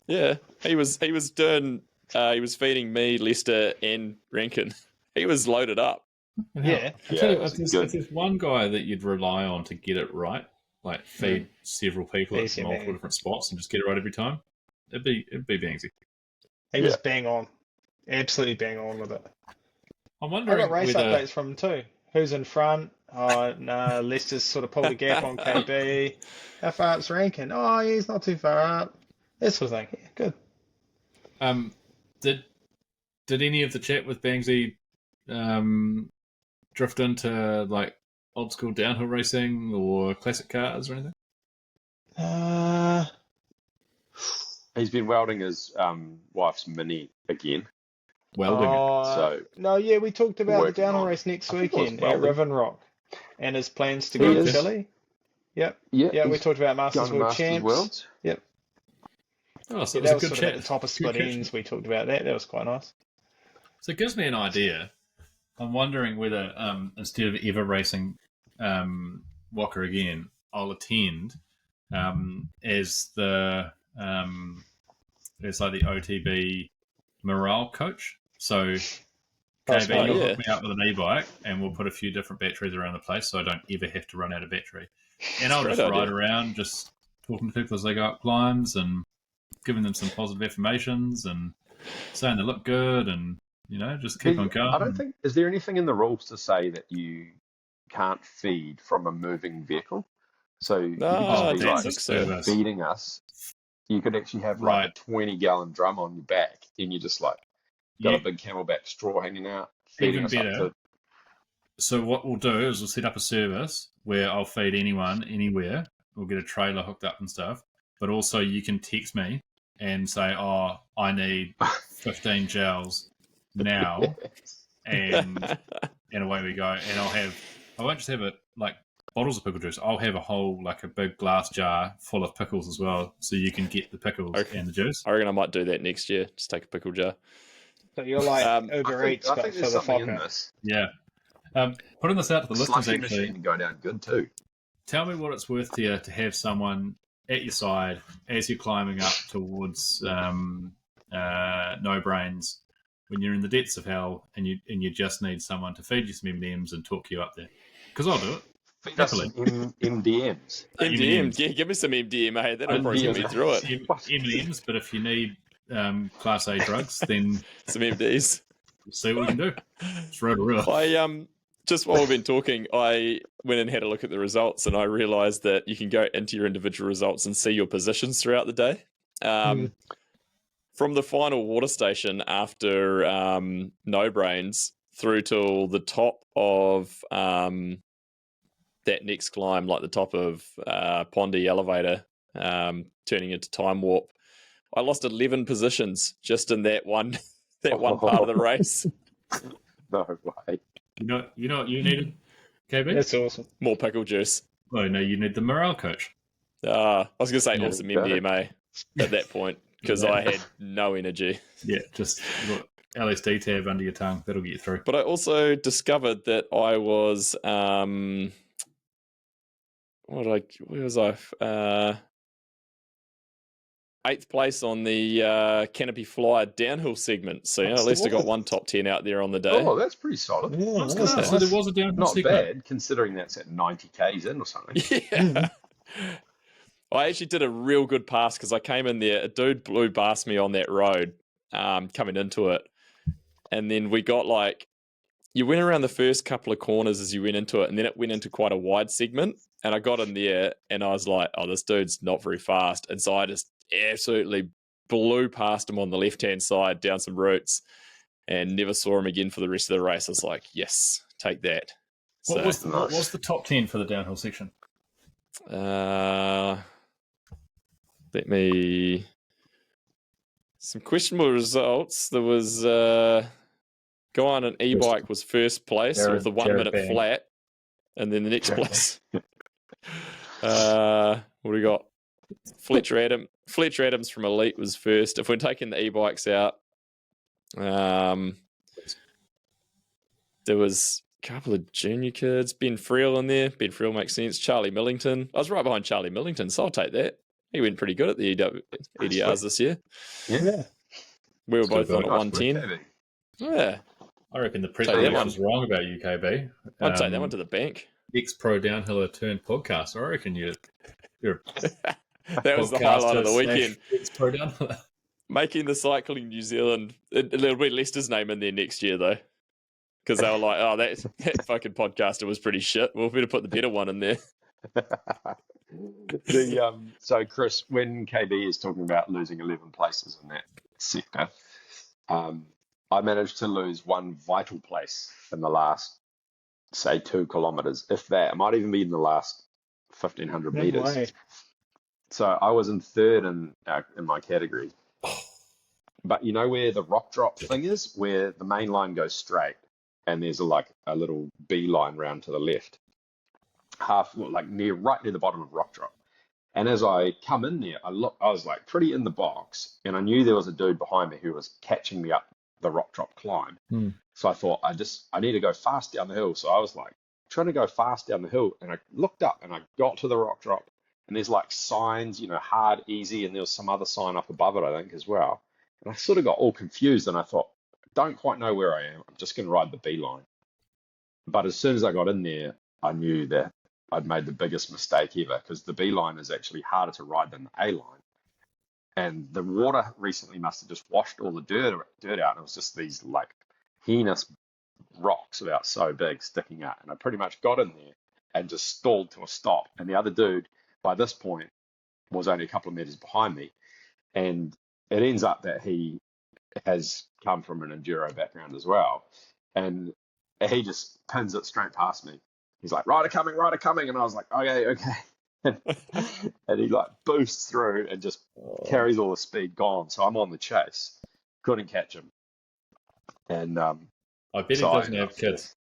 Yeah, he was doing. He was feeding me, Lester, and Rankin. He was loaded up. Yeah. I tell you, Yeah, if it's there's, good. if there's one guy that you'd rely on to get it right, like feed several people at Easy, multiple man. different spots and just get it right every time, it'd be Bangsy. He was bang on, absolutely bang on with it. I'm I wondering got race whether updates from him too. Who's in front? Oh no, Lester's sort of pulled a gap on KB. How far up's Rankin? Oh, yeah, he's not too far up. That sort of thing. Yeah, good. did any of the chat with Bangsy drift into like old school downhill racing or classic cars or anything? He's been welding his wife's Mini again. Welding it. So No, yeah, we talked about the working downhill on it. race next I think it was weekend at welding. Riven Rock and his plans to He go to is. Chile. Yep. Yeah, Yeah, we he's talked about Masters going to World Masters Champs. Worlds. Yep. Oh, so Yeah, it was that a was good sort of chat. at the top of Good Split catch. Ends. We talked about that. That was quite nice. So it gives me an idea. I'm wondering whether instead of ever racing Whaka again, I'll attend as the as like the OTB morale coach. So That's KB, fine. you'll yeah. hook me up with an e-bike, and we'll put a few different batteries around the place, so I don't ever have to run out of battery. And I'll Great just ride idea. around, just talking to people as they go up climbs, and giving them some positive affirmations, and saying they look good, and just keep on going. I don't think. Is there anything in the rules to say that you can't feed from a moving vehicle? So you could Ah, just be that's like a service. feeding us. You could actually have like Right. a 20-gallon drum on your back, and you just like got Yeah. a big camelback straw hanging out, Even feeding us better. up to. So what we'll do is we'll set up a service where I'll feed anyone anywhere. We'll get a trailer hooked up and stuff. But also you can text me and say, "Oh, I need 15 gels now," and away we go. And I won't just have it like bottles of pickle juice. I'll have a whole like a big glass jar full of pickles as well, so you can get the pickles Okay. and the juice. I reckon I might do that next year. Just take a pickle jar. So you're like Uber I Eats, think but for there's the something in Whaka. this. Yeah. Putting this out to the The listeners, slushy actually. machine can go down good too. Tell me what it's worth to you to have someone at your side as you're climbing up towards No Brains when you're in the depths of hell and you just need someone to feed you some M&Ms and talk you up there. Because I'll do it. Feed us Happily. some MDMs. MDM, yeah, give me some MDMA. That'll probably get me through it. M&Ms, but if you need Class A drugs, then Some MDs. we'll see what we can do. It's Rotorua. I just while we've been talking, I went and had a look at the results, and I realised that you can go into your individual results and see your positions throughout the day. From the final water station after No Brains through till the top of that next climb, like the top of Pondy Elevator, turning into Time Warp, I lost 11 positions just in that one part of the race. No way. You know what you needed, KB? That's awesome. More pickle juice. Oh, no, you need the morale coach. I was going to say Yeah, awesome got it. MDMA at that point because I had no energy. Yeah, just look, LSD tab under your tongue. That'll get you through. But I also discovered that I was where was I? 8th place on the Canopy Flyer downhill segment. So at least I got one top 10 out there on the day. Oh, that's pretty solid. Yeah, I was that's going to say nice. there was a downhill Not segment. bad, considering that's at 90 k's in or something. Yeah. I actually did a real good pass because I came in there. A dude blew past me on that road coming into it. And then we got you went around the first couple of corners as you went into it, and then it went into quite a wide segment. And I got in there and I was like, oh, this dude's not very fast. And so I just absolutely blew past him on the left-hand side down some routes and never saw him again for the rest of the race. I was like, yes, take that. What So, was the top 10 for the downhill section? Some questionable results. There was guy on an e-bike was first place with the 1 minute Bang. flat, and then the next place. What do we got? Fletcher Adams from Elite was first. If we're taking the e-bikes out, there was a couple of junior kids. Ben Friel in there. Ben Friel makes sense. Charlie Millington. I was right behind Charlie Millington, so I'll take that. He went pretty good at the EDRs this year. Yeah. We were both on at Nice 110. work, KB. Yeah, I reckon the Take president that one. was wrong about you, KB. I'd take that one to the bank. Ex-pro downhiller turned podcast. I reckon you're That was the highlight of the weekend. Ex-pro downhiller. Making the Cycling New Zealand. It'll be Leicester's name in there next year, though. Because they were like, oh, that fucking podcaster was pretty shit. We'll better put the better one in there. So, Chris, when KB is talking about losing 11 places in that sector, I managed to lose one vital place in the last, say, 2 kilometres, if that. It might even be in the last 1,500 No metres. way. So I was in third in my category. But you know where the rock drop thing is, where the main line goes straight, and there's a little B line round to the left, right near the bottom of rock drop. And as I come in there, I was like pretty in the box, and I knew there was a dude behind me who was catching me up the rock drop climb. So I thought I need to go fast down the hill. So I was like trying to go fast down the hill, and I looked up and I got to the rock drop, and there's signs, hard, easy, and there was some other sign up above it, I think, as well. And I sort of got all confused, and I thought, I don't quite know where I am. I'm just going to ride the B line. But as soon as I got in there, I knew that I'd made the biggest mistake ever, because the B line is actually harder to ride than the A line. And the water recently must have just washed all the dirt out. And it was just these heinous rocks about so big sticking out. And I pretty much got in there and just stalled to a stop. And the other dude, by this point, was only a couple of meters behind me. And it ends up that he has come from an enduro background as well. And he just pins it straight past me. He's like, rider coming. And I was like, okay. And he boosts through and just carries all the speed gone. So I'm on the chase. Couldn't catch him. And I bet he doesn't have kids.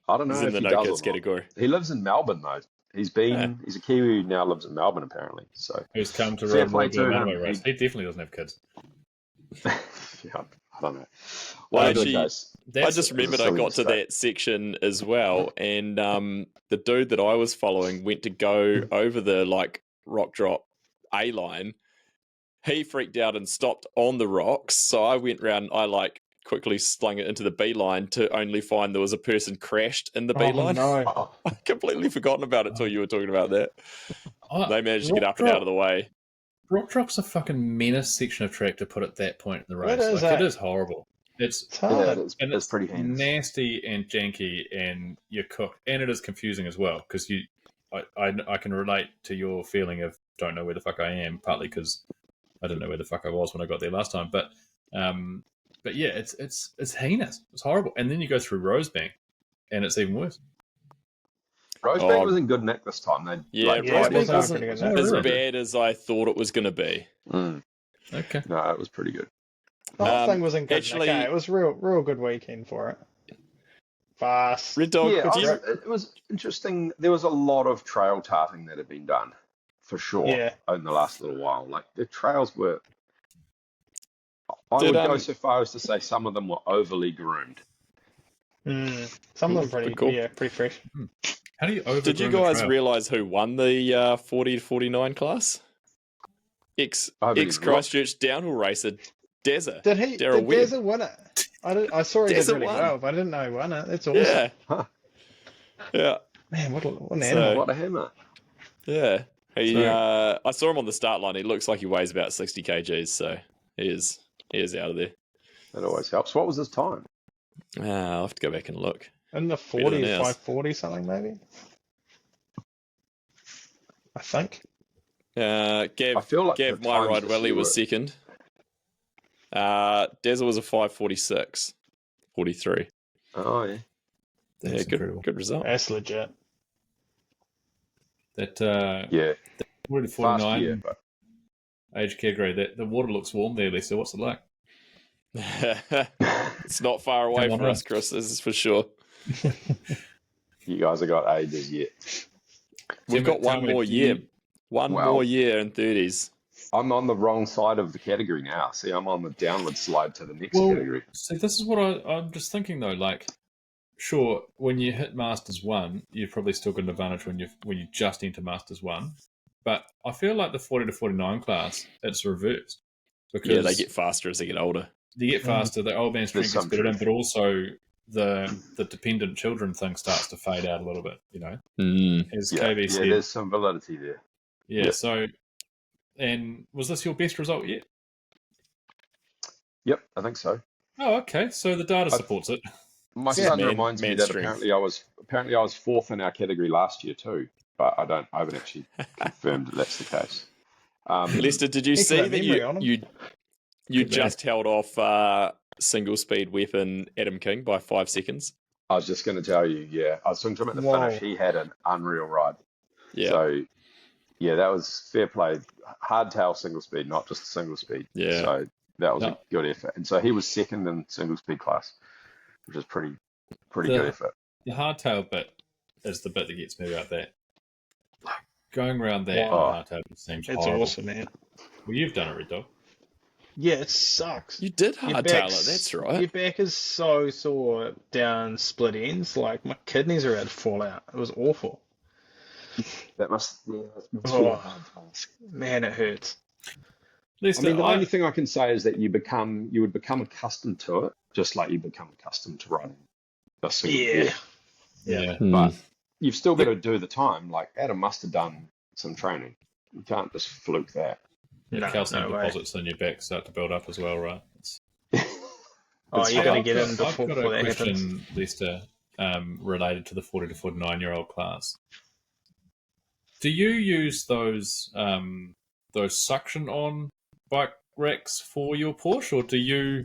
I don't know He's if in the he no does kids or not. category. He lives in Melbourne though. He's a Kiwi who now lives in Melbourne apparently. So Who's come to fair run play a to him. mountain race? He definitely doesn't have kids. Yeah, I don't know. Well, Whatever, actually, guys. I just remembered I silly got to mistake. that section as well, and the dude that I was following went to go over the rock drop A line. He freaked out and stopped on the rocks, so I went round. I quickly slung it into the B line to only find there was a person crashed in the B line. No. Oh, I completely forgotten about it till you were talking about that. They managed to get up and out of the way. Rock drop's a fucking menace section of track to put at that point in the race. It is, It is horrible. It's hard. it's pretty heinous. nasty and janky, and you're cooked, and it is confusing as well because I can relate to your feeling of don't know where the fuck I am, partly because I didn't know where the fuck I was when I got there last time. But yeah, it's heinous. It's horrible. And then you go through Rosebank, and it's even worse. Rosebank was in good nick this time. Rosebank it was wasn't pretty good. as Really? bad as I thought it was going to be. Okay. No, it was pretty good. The whole thing was in good actually- nick, eh? It was real good weekend for it. Fast. Red Dog, Yeah, do you- it was interesting. There was a lot of trail tarting that had been done, for sure, Yeah. in the last little while. The trails were... I Did, would go so far as to say some of them were overly groomed. Some of them Pretty cool. pretty fresh. How do you Did you guys realise who won the 40 to 49 class? ex I haven't ex even looked. Christchurch downhill racer, Dezza. Did he? Darryl Did Webb. Dezza win it? I saw he did Dezza really won. well, but I didn't know he won it. That's awesome. Yeah, Huh, yeah. Man, what an So- animal. what a hammer. Yeah. He, So- I saw him on the start line. He looks like he weighs about 60 kgs, so he is out of there. That always helps. What was his time? I'll have to go back and look. In the Better than 40s, ours. 540 something maybe. I think. I Gav, feel like Gav the My times Ride this Rally year was were- second. Dezza was a 5:46, 43. Oh, yeah. That's Yeah, incredible. good result. That's legit. That Yeah. 40 to Fast 49 year, but age category. That the water looks warm there, Lisa. What's it like? It's not far away Come on for in. us, Chris. This is for sure. you guys have got ages yet. We've got Tell one me, more do year. you- One Wow. more year in 30s. I'm on the wrong side of the category now. See, I'm on the downward slide to the next Well, category. see, this is what I'm just thinking though. Like, sure, when you hit Masters 1, you've probably still got an advantage when you just enter Masters 1. But I feel like the 40 to 49 class, it's reversed. Because Yeah, they get faster as they get older. they get faster, the old man strength There's gets some better in, truth. but also the dependent children thing starts to fade out a little bit, as Yeah, KB yeah, said. there's some validity there. Yeah, Yeah. so, and was this your best result yet? Yep, I think so. Oh, okay, so the data supports it. My Yeah, son man- reminds me man that strength. apparently I was fourth in our category last year too, but I haven't actually confirmed that that's the case. Lester, did you Heck of see a that memory on him. you Good just held off single speed weapon Adam King by 5 seconds? I was just going to tell you, yeah, I was talking to him at the Whoa. finish. He had an unreal ride. Yeah. So, yeah, that was fair play. Hardtail single speed, not just single speed. Yeah. So that was No. a good effort. And so he was second in single speed class, which is pretty The- good effort. The hardtail bit is the bit that gets me about that. Going around that Wow. hardtail seems It's horrible. awesome, man. Well, you've done it, Red Dog. Yeah, it sucks. You did Your hardtail back's- it, that's right. Your back is so sore down split ends. Like, my kidneys are about to fall out. It was awful. That must be Oh. a hard task. Man, it hurts. Lester, I mean, the only thing I can say is that you would become accustomed to it, just like you become accustomed to riding a single gear. yeah. But you've still got to do the time. Like Adam must have done some training. You can't just fluke that. Yeah, No, calcium no way. deposits in your back start to build up as well, right? Oh, you got to I've get got- in before I've got a that happens. question, Lester, related to the 40 to 49-year-old class. Do you use those suction on bike racks for your Porsche, or do you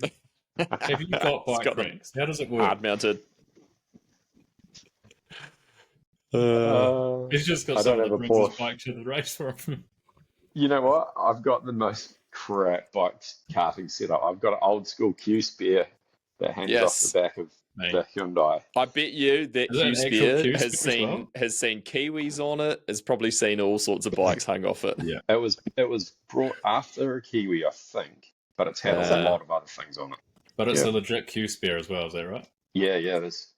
have you got It's bike got them racks? How does it work? hard mounted. He's just got I someone don't that have a brings his Porsche. bike to the race for him. You know what? I've got the most crap bike karting setup. I've got an old school Q Spear that hangs off Yes. the back of Mate. the Hyundai. I bet you that Is that an Q actual Spear Q has Spear as seen well? has seen Kiwis on it. Has probably seen all sorts of bikes hung off it. Yeah. It was brought after a Kiwi, I think, but it's had a lot of other things on it. But it's Yeah. a legit Q Spear as well, is that right? Yeah, it's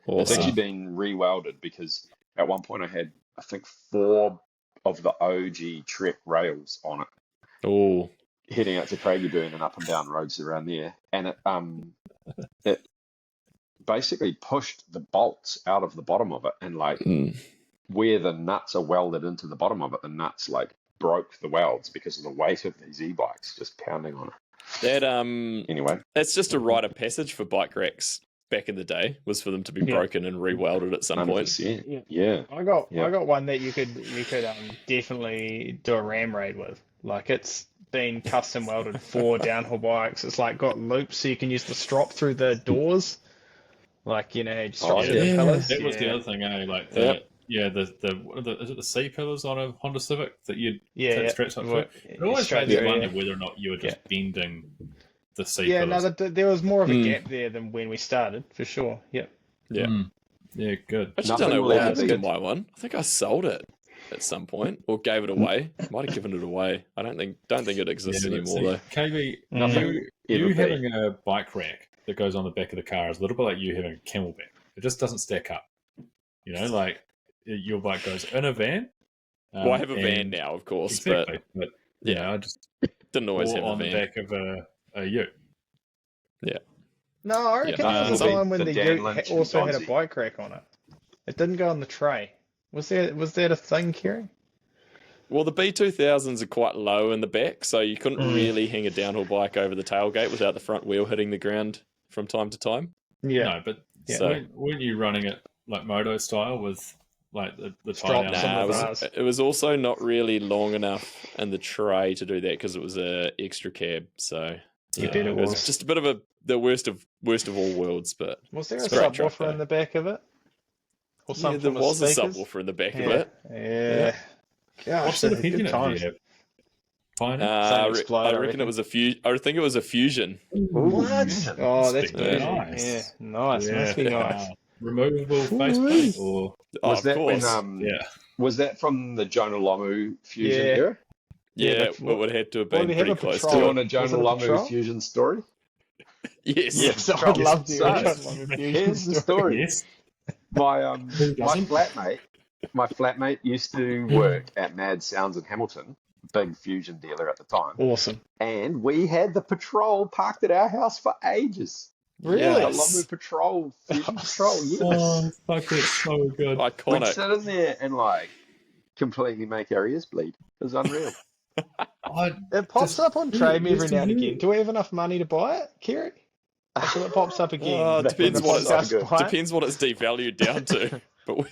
Awesome. actually been re-welded because at one point I had, I think, 4 of the OG Trek rails on it, Oh, heading out to Craigieburn and up and down roads around there, and it basically pushed the bolts out of the bottom of it, and like where the nuts are welded into the bottom of it, the nuts like broke the welds because of the weight of these e-bikes just pounding on it. that Anyway, that's just a rite of passage for bike racks back in the day. Was for them to be Yeah. broken and re-welded at some point. 100%. Yeah. I got Yeah. one that you could definitely do a ram raid with. Like, it's been custom welded for downhill bikes. It's like got loops so you can use the strop through the doors. Like, you know, just Oh, through yeah. the pillars. That was the Yeah. other thing, eh? Like Yep. is it the C pillars on a Honda Civic that you Yeah, take yeah. straps up Well, through? It always straight made me through, wonder yeah. whether or not you were just bending the C Yeah, no, pillars. there was more of a Hmm. gap there than when we started, for sure. Yep. Yeah. Yeah, good. I just Nothing don't know will what ever happened be- to my one. I think I sold it at some point or gave it away. Might have given it away. I don't think it exists Yeah, anymore see, though. KB, Nothing you ever be. having a bike rack that goes on the back of the car is a little bit like you having a camelback. It just doesn't stack up. You know, like your bike goes in a van. Well, I have a van and- now, of course, Exactly. But I just Didn't always or have a on the van. back of a ute. No, I reckon there was a some- time when the the Dan ute Lynch and also had a Gonzi. bike rack on it. It didn't go on the tray. Was that a thing, Kerry? Well, the B2000s are quite low in the back, so you couldn't really hang a downhill bike over the tailgate without the front wheel hitting the ground from time to time. Yeah. No, but So- weren't you running it like moto style with like the tie Strop down? some Nah, of the bars. it was also not really long enough in the tray to do that because it was a extra cab. So You bet it it was was. just a bit of the worst of all worlds. But Was there a it's a great truck, subwoofer though. in the back of it? Or Yeah, something there with was a speakers? subwoofer in the back of Yeah. it. Yeah. Gosh, What sort of good engine did times. you have? Pioneer? I Exploder, I reckon it was a few. I think it was a Fusion. What? Oh, that's Very bougie. nice. Yeah, nice. Must be nice. Removable faceplate or Oh, Was of that when course. was that from the Jonah Lomu Fusion Yeah. era? Yeah, Yeah, it would have had to have what been did he have, pretty a close Do Patrol? you to want it. a Jonah Was it a Lomu Patrol? Fusion story? Yes. Yes, I would love to. So, Here's Here's the story. yes. My Who my doesn't? flatmate used to work at Mad Sounds in Hamilton, big Fusion dealer at the time, Awesome. and we had the Patrol parked at our house for ages. Really? The Yes. Lomu Patrol, Fusion Patrol, yes. Oh, fuck, that's so good. We'd Iconic. sit in there and like completely make our ears bleed. It was unreal. It pops Just- up on Trade Me every now and Yes, again. Do we have enough money to buy it, Kerry? Until it pops up again. Oh, it depends That's what so it's good. depends what it's devalued down to. But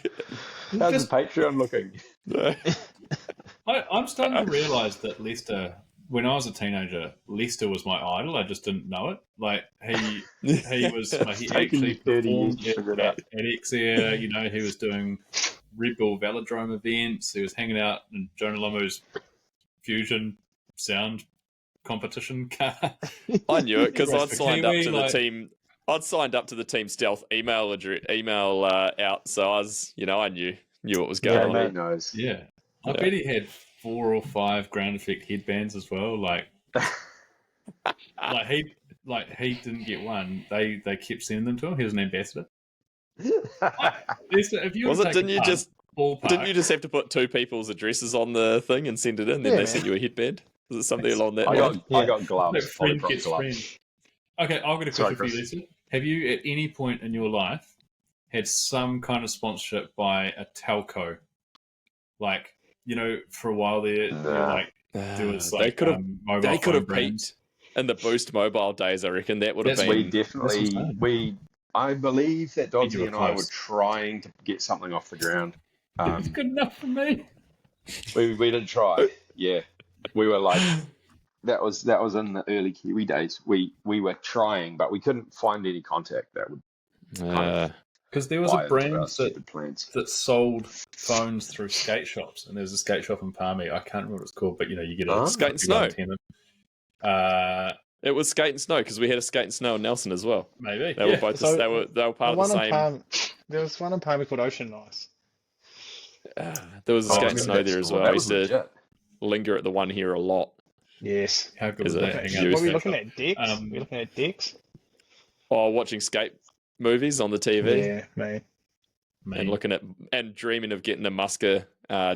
How's the Patreon looking? I'm starting to realise that Lester, when I was a teenager, Lester was my idol. I just didn't know it. Like he was like, he Taking you actually 30 years performed to figure it out. at Exia. You know, he was doing Red Bull Velodrome events. He was hanging out in Jonah Lomu's Fusion sound competition car. I knew it because Right, I'd so signed up Kiwi, to the like- team. I'd signed up to the team stealth email out, so I was, I knew what was going Yeah, on. mate. He knows. Yeah, I Yeah. bet he had 4 or 5 ground effect headbands as well. Like he didn't get one. They kept sending them to him. He was an ambassador. Lester, if you were Was to it? take Didn't a you punt, just ballpark, didn't you just have to put 2 people's addresses on the thing and send it in? Then Yeah, they sent you a headband. Was it something along that I line? got Look, gloves, friend polyprop gets gloves. friend. Okay, I've got a Sorry, question for you, Chris. Lisa. Have you, at any point in your life, had some kind of sponsorship by a telco? Like, for a while there, Nah. there was they like could have mobile they could phone have brands. peaked in the Boost mobile days. I reckon that would have That's been. We That's what I'm definitely saying. I believe that You Dodgy were and I were close. trying to get something off the ground. It's good enough for me. We did try. Yeah. We were like that was in the early Kiwi days. We were trying, but we couldn't find any contact that would Because there was buy a into our brand stupid plans. that sold phones through skate shops, and there's a skate shop in Palmy. I can't remember what it's called, but you get a Huh? Skate and big Snow. antenna. It was Skate and Snow because we had a Skate and Snow in Nelson as well. Maybe They were both. So, they were part of the same. There was one in Palmy called Ocean Nice. There was a Oh, Skate I and remember Snow that there as store. well. That I was used to legit. linger at the one here a lot. Yes. How good Is was it? that? Hang What out were What in were a you looking skate at? Dicks? Um, Were you looking at Dicks? Oh, watching skate movies on the TV Yeah, mate. shop? and looking at and dreaming of getting a Musker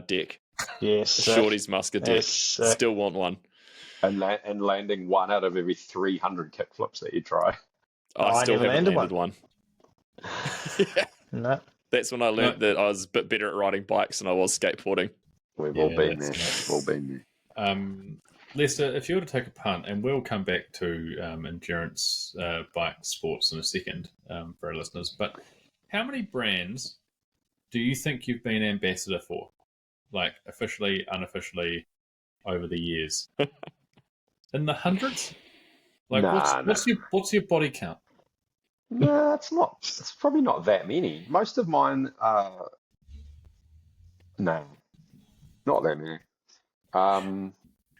deck, Yes. a Shorty's Musker deck. Yes, sick. Still want one. And landing one out of every 300 kickflips that you try. I I still never haven't landed landed one. Yeah, No. that's when I learned that I was a bit better at riding bikes than I was skateboarding. We've Yeah, all been there. that's We've all been there. Lester, if you were to take a punt, and we'll come back to endurance bike sports in a second for our listeners, but how many brands do you think you've been ambassador for? Like officially, unofficially, over the years? In the hundreds? Like Nah, what's your body count? No, it's not. It's probably not that many. Most of mine are no, not that many.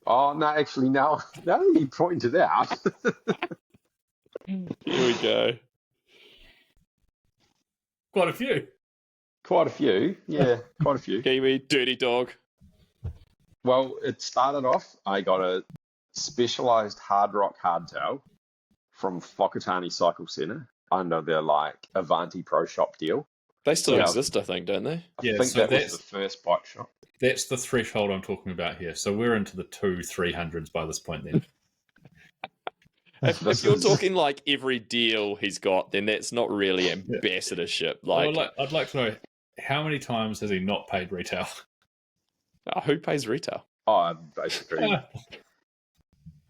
Oh no, actually, now that you pointed out, Here we go. Quite a few. quite a few. Yeah, quite a few. Kiwi, dirty dog. Well, it started off. I got a specialized hard rock hardtail from Whakatane Cycle Centre under their Avanti Pro Shop deal. They still Yeah. exist, I think, don't they? I Yeah, think so that was that's- the first bike shop. That's the threshold I'm talking about here. So we're into the 200-300s by this point then. If you're talking like every deal he's got, then that's not really ambassadorship. Like, I'd like to know, how many times has he not paid retail? who pays retail? Oh, basically,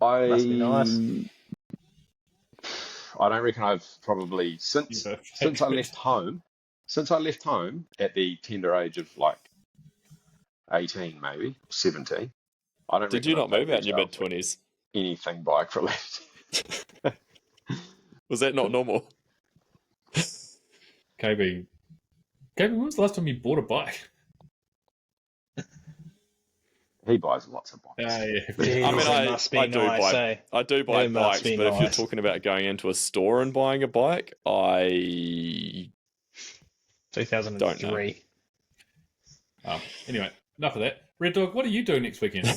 Must be nice. I don't reckon I've probably since I left home at the tender age of like 18, maybe 17. I don't. Did you not move out in your mid mid-20s? Anything bike related? Was that not normal? KB, when was the last time you bought a bike? He buys lots of bikes. Jeez, I mean, it must be I do nice, buy eh? I do buy It must bikes, be but if you're nice. talking about going into a store and buying a bike, I 2003. Anyway, enough of that. Red Dog, what are you doing next weekend?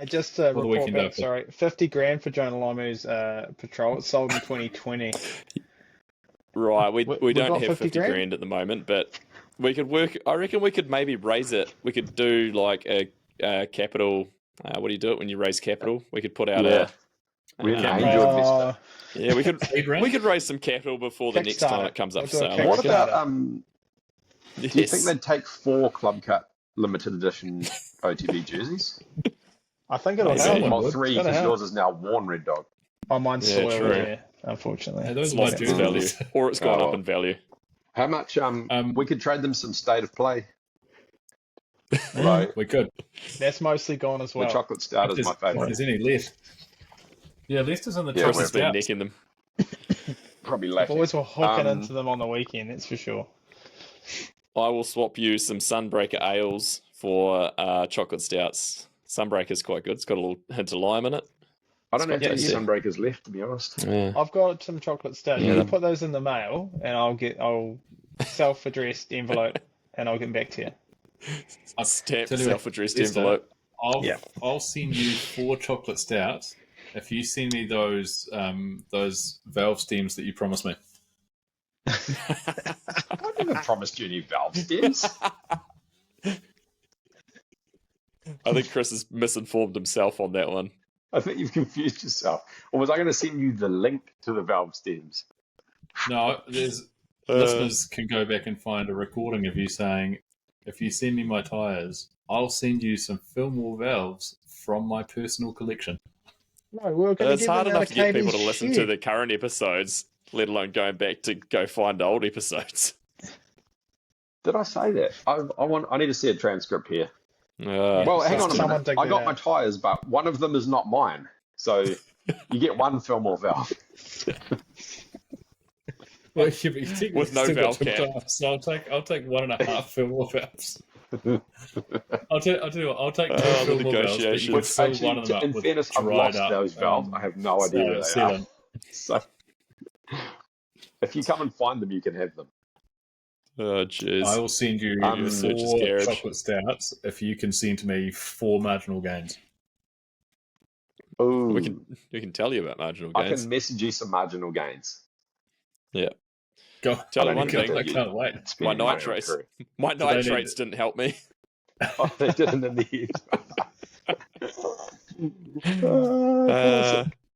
Just to Or the report weekend back, after. sorry, 50 grand for Jonah Lomu's patrol. It sold in 2020. right. We We don't got have 50 50 grand? grand at the moment, but we could work. I reckon we could maybe raise it. We could do like a capital. What do you do it when you raise capital? We could put out Yeah. We're an angel investor. yeah. We could 8 grand? we could raise some capital before the next time Kickstarter. it comes up We'll for do a sale. I What reckon. about Yes. do you think they'd take 4 Club Cut limited edition OTB jerseys? I think it'll Maybe. help. Well, would. 3 Gotta because help. yours is now worn, Red Dog. Oh, mine's Yeah, soiled, true. yeah, unfortunately. Hey, those It's are my lost its value, jerseys. or it's gone Oh, up well. in value. How much? We could trade them some state of play. We could. That's mostly gone as well. The chocolate stout If is my If favourite. there's any left. Yeah, Leicester's on the Yeah, chocolate Chris has been stout. nicking them. Probably lacking. Boys were hooking Um, into them on the weekend, that's for sure. I will swap you some Sunbreaker ales for chocolate stouts. Sunbreaker's quite good. It's got a little hint of lime in it. I don't have Yeah, any yeah. Sunbreakers left, to be honest. Yeah. I've got some chocolate stout. Yeah. You can put those in the mail, and I'll self-addressed envelope, and I'll get them back to you. Stamped Tell you what, self-addressed Lester, envelope. I'll send you 4 chocolate stouts if you send me those valve stems that you promised me. I never promised you any valve stems. I think Chris has misinformed himself on that one. I think you've confused yourself. Or was I going to send you the link to the valve stems? No, listeners can go back and find a recording of you saying, if you send me my tyres, I'll send you some Fillmore valves from my personal collection. No, we're going to It's give hard them out enough of to get people to KB's listen to shed. the current episodes, let alone going back to go find old episodes. Did I say that? I need to see a transcript here. Uh, Well, hang on a someone minute. dig I that got my out. tyres, but one of them is not mine. So you get one Fillmore valve. Well, yeah, but you technically With no still got valve two cap. tyres, so I'll take 1.5 Fillmore valves. I'll tell you what, I'll take 2 the Fillmore valves, but you can negotiations. fill one of them up In with fairness, I've dried lost up, those valves. I have no idea where they sealant. are. So if you come and find them, you can have them. oh, I jeez. will send you Your search is 4 garage. chocolate stouts if you can send me 4 marginal gains. Ooh, We can tell you about marginal I gains. can message you some marginal gains. Yeah. Go. Tell you I one don't thing. I can't wait. Spending My money on nitrates. crew. My Do they need- nitrates didn't help me. Oh, they didn't in the end.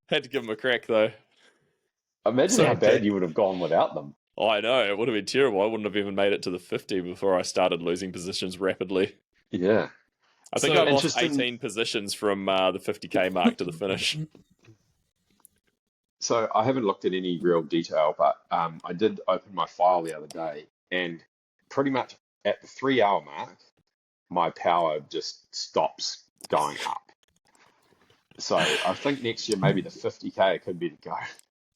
Had to give them a crack though. Imagine So how bad that- you would have gone without them. Oh, I know, it would have been terrible. I wouldn't have even made it to the 50 before I started losing positions rapidly. Yeah. I think So I lost interesting- 18 positions from the 50k mark to the finish. So I haven't looked at any real detail, but I did open my file the other day, and pretty much at the 3 hour mark, my power just stops going up. So I think next year, maybe the 50k could be the go.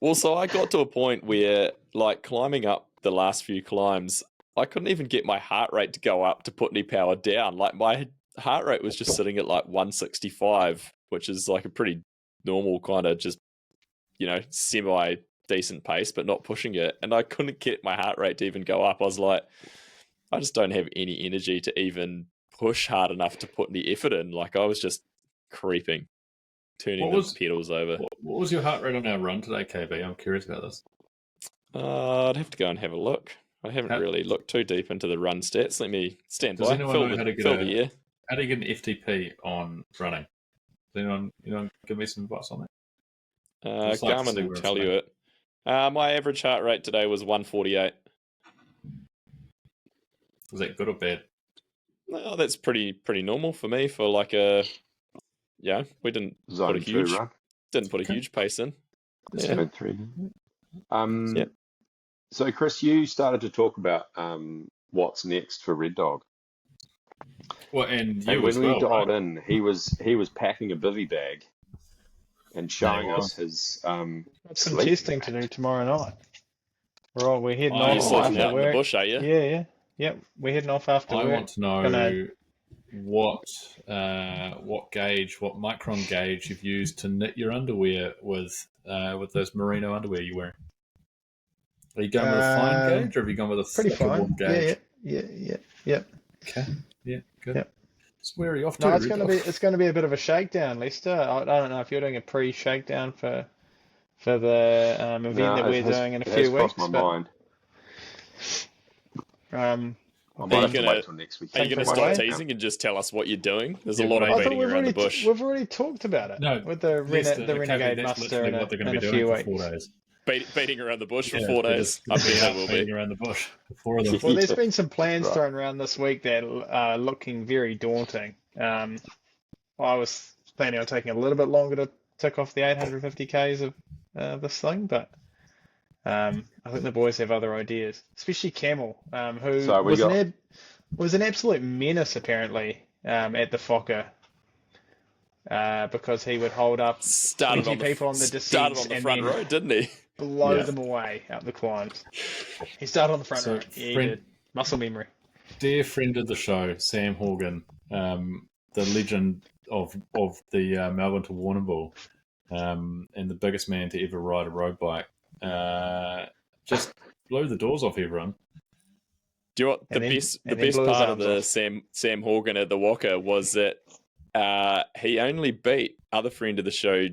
Well, so I got to a point where, like, climbing up the last few climbs, I couldn't even get my heart rate to go up to put any power down. Like, my heart rate was just sitting at like 165, which is like a pretty normal kind of just, semi decent pace, but not pushing it. And I couldn't get my heart rate to even go up. I was like, I just don't have any energy to even push hard enough to put any effort in. Like, I was just creeping, turning What the was- pedals over. What was your heart rate on our run today, KB? I'm curious about this. I'd have to go and have a look. I haven't How- really looked too deep into the run stats. Let me stand Does by. anyone Fill know how to get fill the year. How do you get an FTP on running? Does anyone give me some advice on that? I'd like to see Garmin where will it's tell you it. My average heart rate today was 148. Was that good or bad? Well, that's pretty normal for me for like a we didn't Zone put a 2 huge run. huge pace in. That's Yeah. Zone 3. Yeah. So Chris, you started to talk about what's next for Red Dog. Well, and you And when as we well, dialed right? in, he was packing a bivvy bag and showing he us his Got some sleep testing to do tomorrow night. Right, we're heading Oh, You're off sleeping after out in the work. bush, are you? Yeah. Yep, we're heading off after I work. want to know Gonna- what micron gauge you've used to knit your underwear with those merino underwear you're wearing. Are you going with a fine gauge, or have you gone with a Pretty thicker fine. one gauge? Yeah. Okay. Yeah. Good. Yep. So where are you off to? No, it's Red gonna Dog? be a bit of a shakedown, Lester. I don't know if you're doing a pre-shakedown for the event that we're doing in a it few has crossed weeks, my but mind. I Are might you have to gonna- wait till next week. Are you going to Take stop my teasing and just tell us what you're doing? There's a Yeah, lot but of I thought beating around the bush. we've already talked about it. No, with the Lester, the Renegade that's muster literally in what they're going a to be few doing weeks. for 4 days. Beating around the bush for Yeah, 4 they're days. just I bet they out will beating be. around the bush. The 4 of them. Well, there's Yeah, been some plans right. thrown around this week that are looking very daunting. I was planning on taking a little bit longer to tick off the 850 Ks of this thing, but I think the boys have other ideas, especially Camel, who So we was an absolute menace apparently at the Whaka, because he would hold up 20 people on the descents and front then row, didn't he? blow Yeah. them away up the climbs. He started on the front So, row. Yeah, he friend- did. Muscle memory. Dear friend of the show, Sam Horgan, the legend of the Melbourne to Warrnambool, and the biggest man to ever ride a road bike, just blow the doors off everyone. Do you know what And the then- best and then blew his part of arms the off. Sam Horgan at the Whaka was that he only beat other friend of the show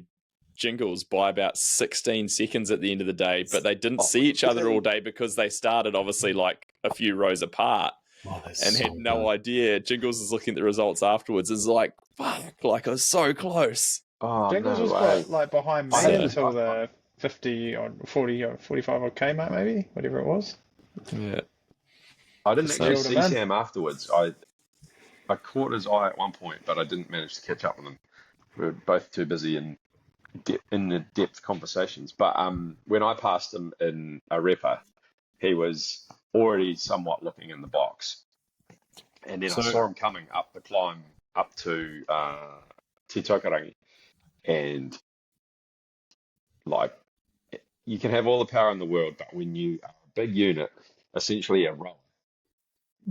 Jingles by about 16 seconds at the end of the day, but they didn't see each other all day because they started obviously like a few rows apart Oh, and had no idea. Jingles is looking at the results afterwards, is like, fuck, like I was so close. Oh, Jingles no was way. like behind me I had- until the 50 or 40 or 45 odd K mark, maybe, whatever it was. Yeah. I didn't Just actually reeled see him in. Sam afterwards. I caught his eye at one point, but I didn't manage to catch up with him. We were both too busy in the depth conversations. But when I passed him in a repper, he was already somewhat looking in the box, and then I So- saw him coming up the climb up to Te Tokarangi, and like you can have all the power in the world, but when you are a big unit, essentially a rower,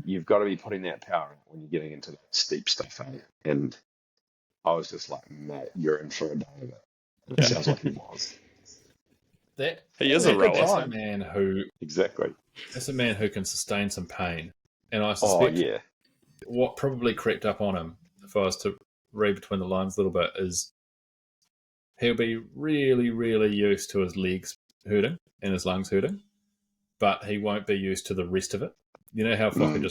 you've got to be putting that power out when you're getting into that steep stuff, eh? And I was just like, mate, you're in for a day of it. It sounds like he was. That He is a that- rower. That's a man who Exactly. can sustain some pain, and I Oh, suspect yeah. what probably crept up on him, if I was to read between the lines a little bit, is he'll be really, really used to his legs hurting and his lungs hurting, but he won't be used to the rest of it. You know how fucking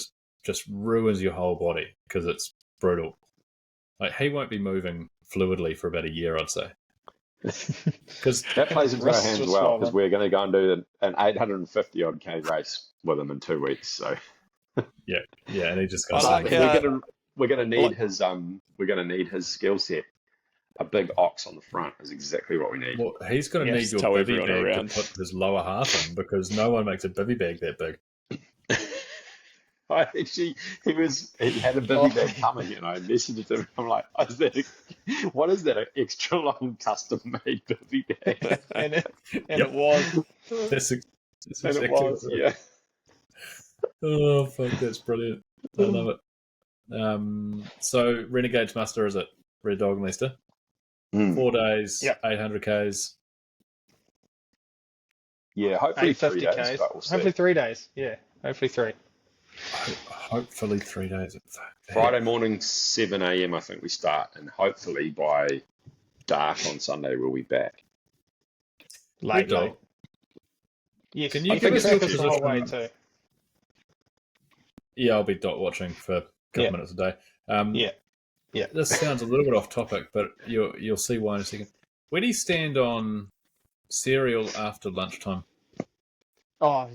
just ruins your whole body because it's brutal. Like he won't be moving fluidly for about a year, I'd say. Because That plays into our Wrists hands were well because swollen. we're going to go and do an 850 odd K race with him in 2 weeks. So yeah, and he just I goes. like we're going to need like- his skill set. A big ox on the front is exactly what we need. Well, he's going to Yeah, need just your tow bivy everyone bag around. to put his lower half in because no one makes a bivy bag that big. I actually, he had a bivy bag coming, and I messaged him. I'm like, what is that? An extra long custom made bivy bag? And it was. That's And exactly it was, what it yeah. is. Oh fuck, that's brilliant. I love it. So Renegade's muster is it? Red Dog and Leicester. 4 days, Yep. 800 Ks. Yeah, hopefully 3 850 days, Ks. but we'll see. Hopefully 3 days. Yeah, hopefully 3. Hopefully 3 days. Friday morning, 7 a.m. I think we start, and hopefully by dark on Sunday we'll be back. Late, Dog. late. Yes, Can you I give think us your breakfast the whole way position? too. I'll be dot watching for a couple Yeah. minutes a day. Yeah. This sounds a little bit off topic, but you'll see why in a second. Where do you stand on cereal after lunchtime? Oh,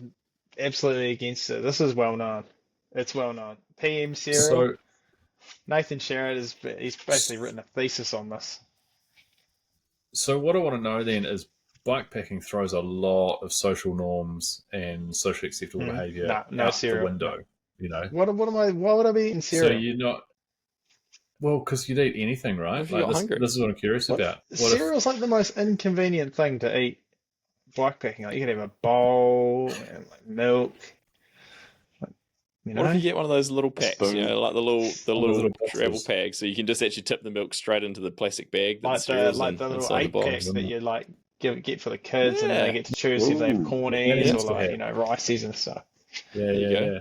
absolutely against it. This is well known. It's well known. PM cereal. So, Nathan Sherrod he's basically written a thesis on this. so what I want to know then is bikepacking throws a lot of social norms and socially acceptable behaviour No out cereal. the window. You know, Why would I be eating so cereal? you're not. Well, because you'd eat anything, right? If you're hungry. This is what I'm curious about. What if, Cereal's like the most inconvenient thing to eat bikepacking. Like you can have a bowl and like milk. You know? What if you get one of those little packs, Spoon. you know, like the little little travel boxes. packs, so you can just actually tip the milk straight into the plastic bag that like the cereal's the in, little inside the 8 pack box. that you like get for the kids, and then they Yeah. get to choose if they have Ooh. cornies Yeah, or like yeah. you know rices and stuff. yeah, you go. yeah.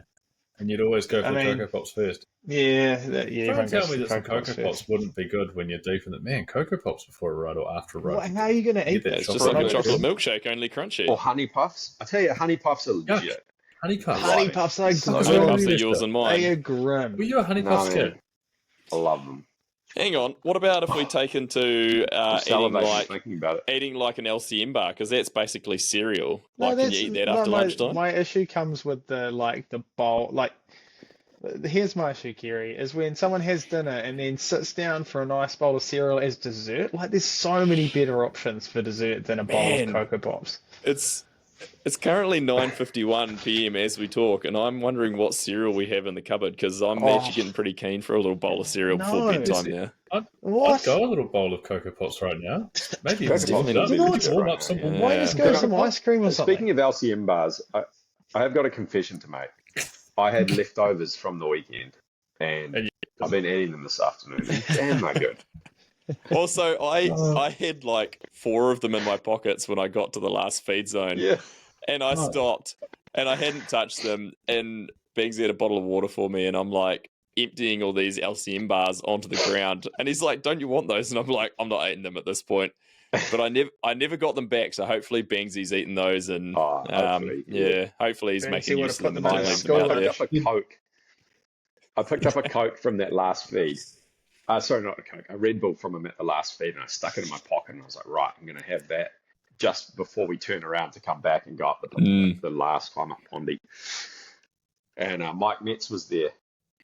And you'd always go for I the mean, Cocoa Pops first. Yeah, Try everyone and tell goes me for that some Cocoa Cocoa Pops Pops first. wouldn't be good when you're deep in it. Man, Cocoa Pops before a ride or after a ride. How are you going to eat Get that that? It's just like a Chocolate chocolate milk. milkshake, only crunchy. Or honey puffs. I tell you, honey puffs are legit. Honey Puffs. Honey Puffs are So grim. good. Honey puffs are yours and They mine. are grim. Were you a Honey No, Puffs man. kid? I love them. Hang on, what about if we take into I'm salivating like thinking about it. eating like an LCM bar, because that's basically cereal. No, Like, can you eat that after lunchtime? My issue comes with the bowl. Like, here's my issue, Kerry, is when someone has dinner and then sits down for a nice bowl of cereal as dessert. Like, there's so many better options for dessert than a bowl Man. of Cocoa Pops. It's currently 9:51 p.m. as we talk, and I'm wondering what cereal we have in the cupboard, because I'm actually getting pretty keen for a little bowl of cereal before No. bedtime now. I'd What? go a little bowl of Cocoa Pops right now. Maybe Cocoa it's Pops warmed up. would be You know legit Warm right up now, some. yeah. Why just go Cocoa some Pops? ice cream or something? Speaking of LCM bars, I have got a confession to make. I had leftovers from the weekend, and I've been eating them this afternoon. And damn, they're good. Also, I had like 4 of them in my pockets when I got to the last feed zone. Yeah. And I stopped, and I hadn't touched them, and Begsy had a bottle of water for me, and I'm like emptying all these LCM bars onto the ground, and he's like, "Don't you want those?" And I'm like, "I'm not eating them at this point." But I never got them back, so hopefully Bengsy's eating those, and Hopefully, hopefully he's Banksy making would've use of them put and them didn't in leave them out I there. picked up a Coke. I picked up a Coke from that last feed. Sorry, not a Coke, a Red Bull from him at the last feed, and I stuck it in my pocket, and I was like, right, I'm going to have that just before we turn around to come back and go up the last climb up Pondy. And Mike Metz was there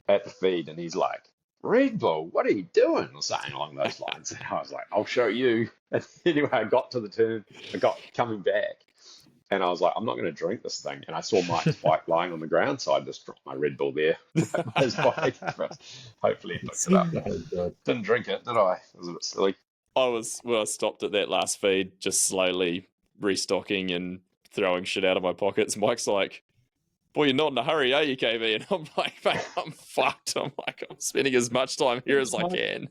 at the feed, and he's like, Red Bull, what are you doing? Or something along those lines. And I was like, I'll show you. And anyway, I got to the turn, I got coming back, and I was like, I'm not going to drink this thing. And I saw Mike's bike lying on the ground, so I just dropped my Red Bull there. His bike. Hopefully he picked it up. Didn't drink it, did I? It was a bit silly. I stopped at that last feed, just slowly restocking and throwing shit out of my pockets. Mike's like, "Boy, you're not in a hurry, are you, KB?" And I'm like, "Mate, I'm fucked." I'm like, I'm spending as much time here as I can.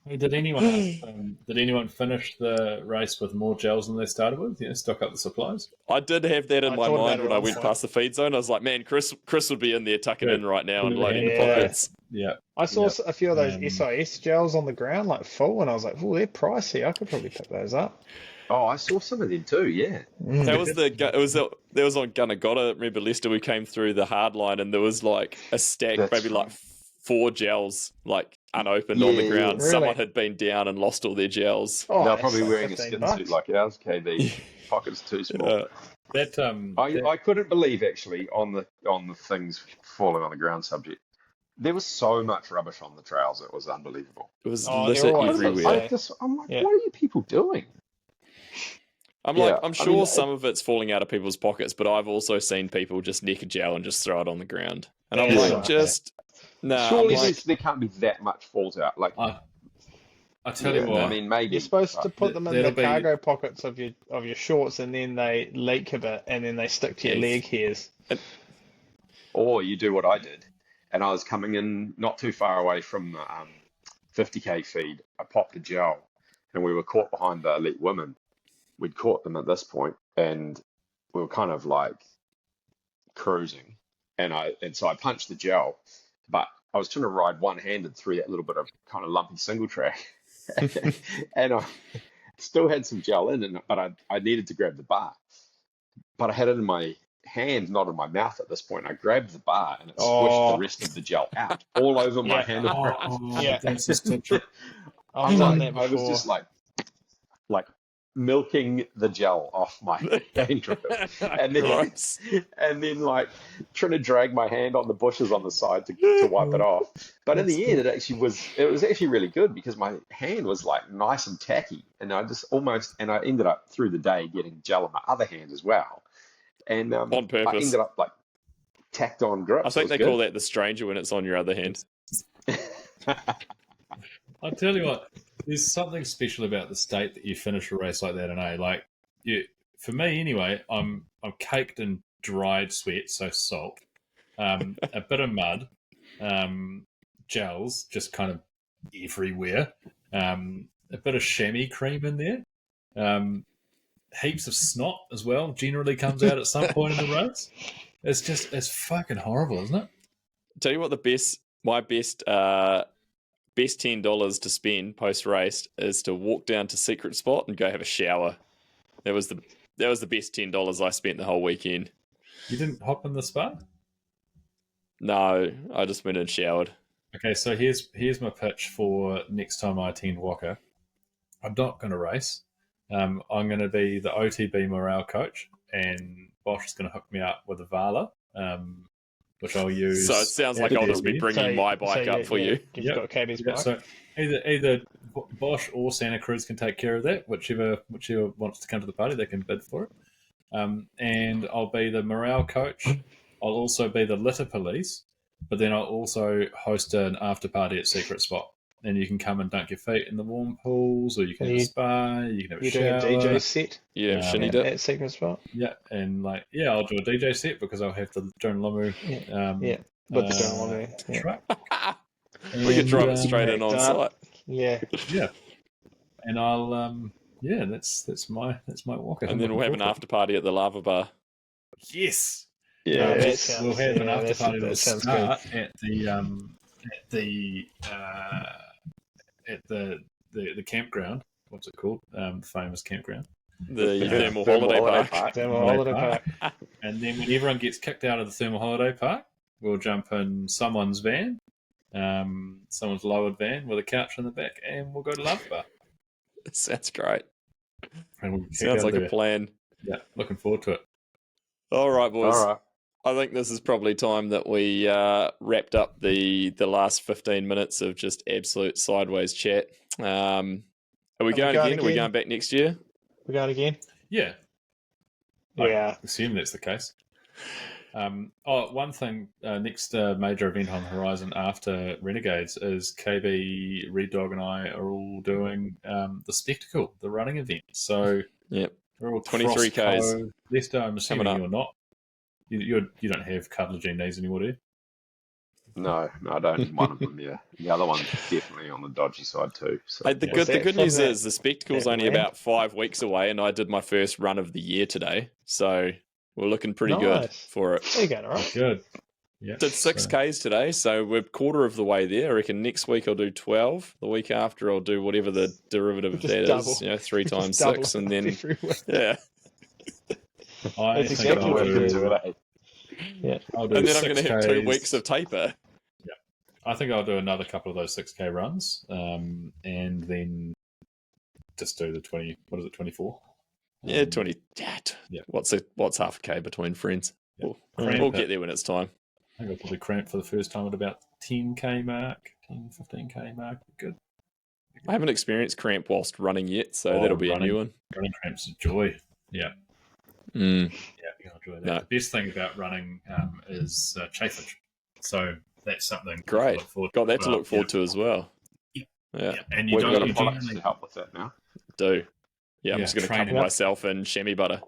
Hey, did anyone finish the race with more gels than they started with? Yeah, stock up the supplies. I did have that in I my thought about mind it when I at went one past the feed zone. I was like, man, Chris would be in there tucking Good. in right now and loading the Yeah. pockets. Yeah. I saw Yep. a few of those Um, SIS gels on the ground, like full, and I was like, "Oh, they're pricey. I could probably pick those up." Oh, I saw some of them too, yeah. That was that was on Gunnagotta. Remember, Lester, we came through the hard line and there was like a stack, That's maybe like right. 4 gels, like unopened on the Yeah, ground. really? Someone had been down and lost all their gels. Oh, They're that's probably like wearing a 15 skin bucks. suit like ours, KB. Pockets too small. I couldn't believe actually on the things falling on the ground subject. There was so much rubbish on the trails. It was unbelievable. It was Oh, litter they're always everywhere. like- I'm like, Yeah. what are you people doing? I'm Yeah, like, I'm I sure mean, some of it's falling out of people's pockets, but I've also seen people just nick a gel and just throw it on the ground. And I'm Yeah. like, just no. Surely I'm like, there can't be that much falls out. Like, I tell you yeah, what, I mean, maybe You're supposed to put them in the That'll be- cargo pockets of your shorts, and then they leak a bit, and then they stick to your Yes. leg hairs. or you do what I did, and I was coming in not too far away from the 50k feed. I popped a gel, and we were caught behind the elite women. We'd caught them at this point, and we were kind of like cruising, and so I punched the gel, but I was trying to ride one-handed through that little bit of kind of lumpy single track, and I still had some gel in, but I needed to grab the bar, but I had it in my hand's not in my mouth at this point. I grabbed the bar and it squished the rest of the gel out all over my handle grip. That's just such I've done that I was before. just like milking the gel off my hand grip, and then like trying to drag my hand on the bushes on the side to wipe it off. But in the end, it was actually really good because my hand was like nice and tacky, and I ended up through the day getting gel on my other hand as well, and on purpose. I ended up like tacked on grips. I think they call that the stranger when it's on your other hand. I tell you what, there's something special about the state that you finish a race like that in A. Like, for me anyway, I'm caked in dried sweat, so salt, a bit of mud, gels just kind of everywhere, a bit of chamois cream in there, heaps of snot as well. Generally comes out at some point in the race. It's fucking horrible, isn't it? Tell you what, my best $10 to spend post race is to walk down to Secret Spot and go have a shower. That was the best $10 I spent the whole weekend. You didn't hop in the spa? No, I just went and showered. Okay, so here's my pitch for next time I attend Whaka. I'm not going to race. I'm going to be the OTB morale coach, and Bosch is going to hook me up with a Vala, which I'll use. So it sounds like I'll just be bringing my bike up for you. You've got KB's bike. So either Bosch or Santa Cruz can take care of that. Whichever wants to come to the party, they can bid for it. And I'll be the morale coach. I'll also be the litter police, but then I'll also host an after party at Secret Spot. And you can come and dunk your feet in the warm pools, or you can have a spa, you can have a shower. You're doing a DJ set? Yeah, shinny dip. At Secret Spot? Yeah, and I'll do a DJ set because I'll have the Joan Lomu. With the Joan Lomu. Truck. We could drive it straight in on site. Yeah. Yeah. And I'll that's my walk. And then we'll have an after party at the lava bar. Yes. Yeah, We'll have an after party that that sounds start at the campground. What's it called? The famous campground. The thermal holiday park. Thermal holiday park. And then when everyone gets kicked out of the thermal holiday park, we'll jump in someone's van, someone's lowered van with a couch in the back, and we'll go to Love Bar. Sounds great. And we'll Sounds like a plan. Yeah, looking forward to it. All right, boys. All right. I think this is probably time that we wrapped up the last 15 minutes of just absolute sideways chat. Are we going again? Are we going back next year? We're going again? Yeah. Yeah. I assume that's the case. One thing, next major event on the horizon after Renegades is KB, Red Dog and I are all doing the Spectacle, the running event. So yep. we're all 23Ks. Lester, I'm assuming you're not. You don't have cartilagine knees anymore, do you? No, I don't. One of them, yeah. The other one's definitely on the dodgy side too. So. The good news is the Spectacle's only about 5 weeks away, and I did my first run of the year today, so we're looking pretty good for it. There you go, all right. Good. Yeah. Did 6Ks today, so we're quarter of the way there. I reckon next week I'll do 12. The week after I'll do whatever the derivative of that is, 3 times 6, and then yeah. That's exactly what you do. Yeah. And then I'm going to have 2 weeks of taper. Yeah. I think I'll do another couple of those 6K runs, and then just do the 20. What is it? 24. Yeah, 20. Yeah. What's half a K between friends? Yeah. We'll get there when it's time. I think I'll probably cramp for the first time at about 10K mark, 15K mark. Good. I haven't experienced cramp whilst running yet, so that'll be a new one. Running cramps is joy. Yeah. Mm. Yeah, you'll enjoy that. The best thing about running is chafage. So that's something great. Got that to look forward to as well. Yeah. And we've got a product to help with that now. Yeah, I'm just going to cover myself in chamois butter.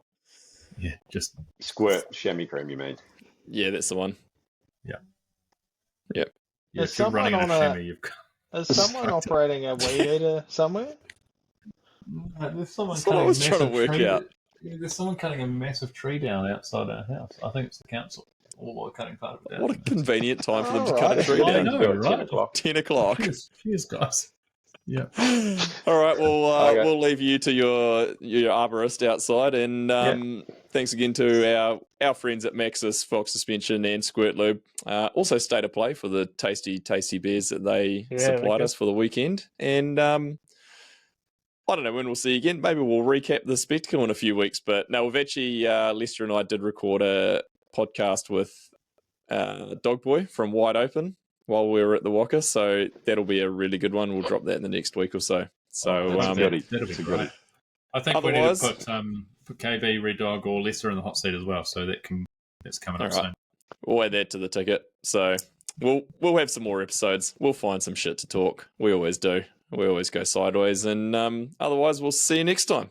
Yeah, just Squirt chamois cream, you mean? Yeah, that's the one. Yeah. Yep. Yeah, if you're running on a chamois, is someone operating a weed eater somewhere? There's someone That's what I was trying to work out. There's someone cutting a massive tree down outside our house. I think it's the council. All cutting part of it down. What a convenient time for them to cut a tree down. I know, right? 10 o'clock. Cheers, guys. Yeah. All right. Well, we'll leave you to your arborist outside, and thanks again to our friends at Maxxis, Fox Suspension, and Squirt Lube. Also, State of Play for the tasty beers that they supplied us for the weekend. And I don't know when we'll see you again. Maybe we'll recap the spectacle in a few weeks. But no, we've actually, Lester and I did record a podcast with Dog Boy from Wide Open while we were at the Whaka. So that'll be a really good one. We'll drop that in the next week or so. So that'll be It's a great. goodie. I think Otherwise- we need to put KB, Red Dog, or Lester in the hot seat as well. So that's coming up soon. We'll add that to the ticket. So we'll have some more episodes. We'll find some shit to talk. We always do. We always go sideways. And otherwise, we'll see you next time.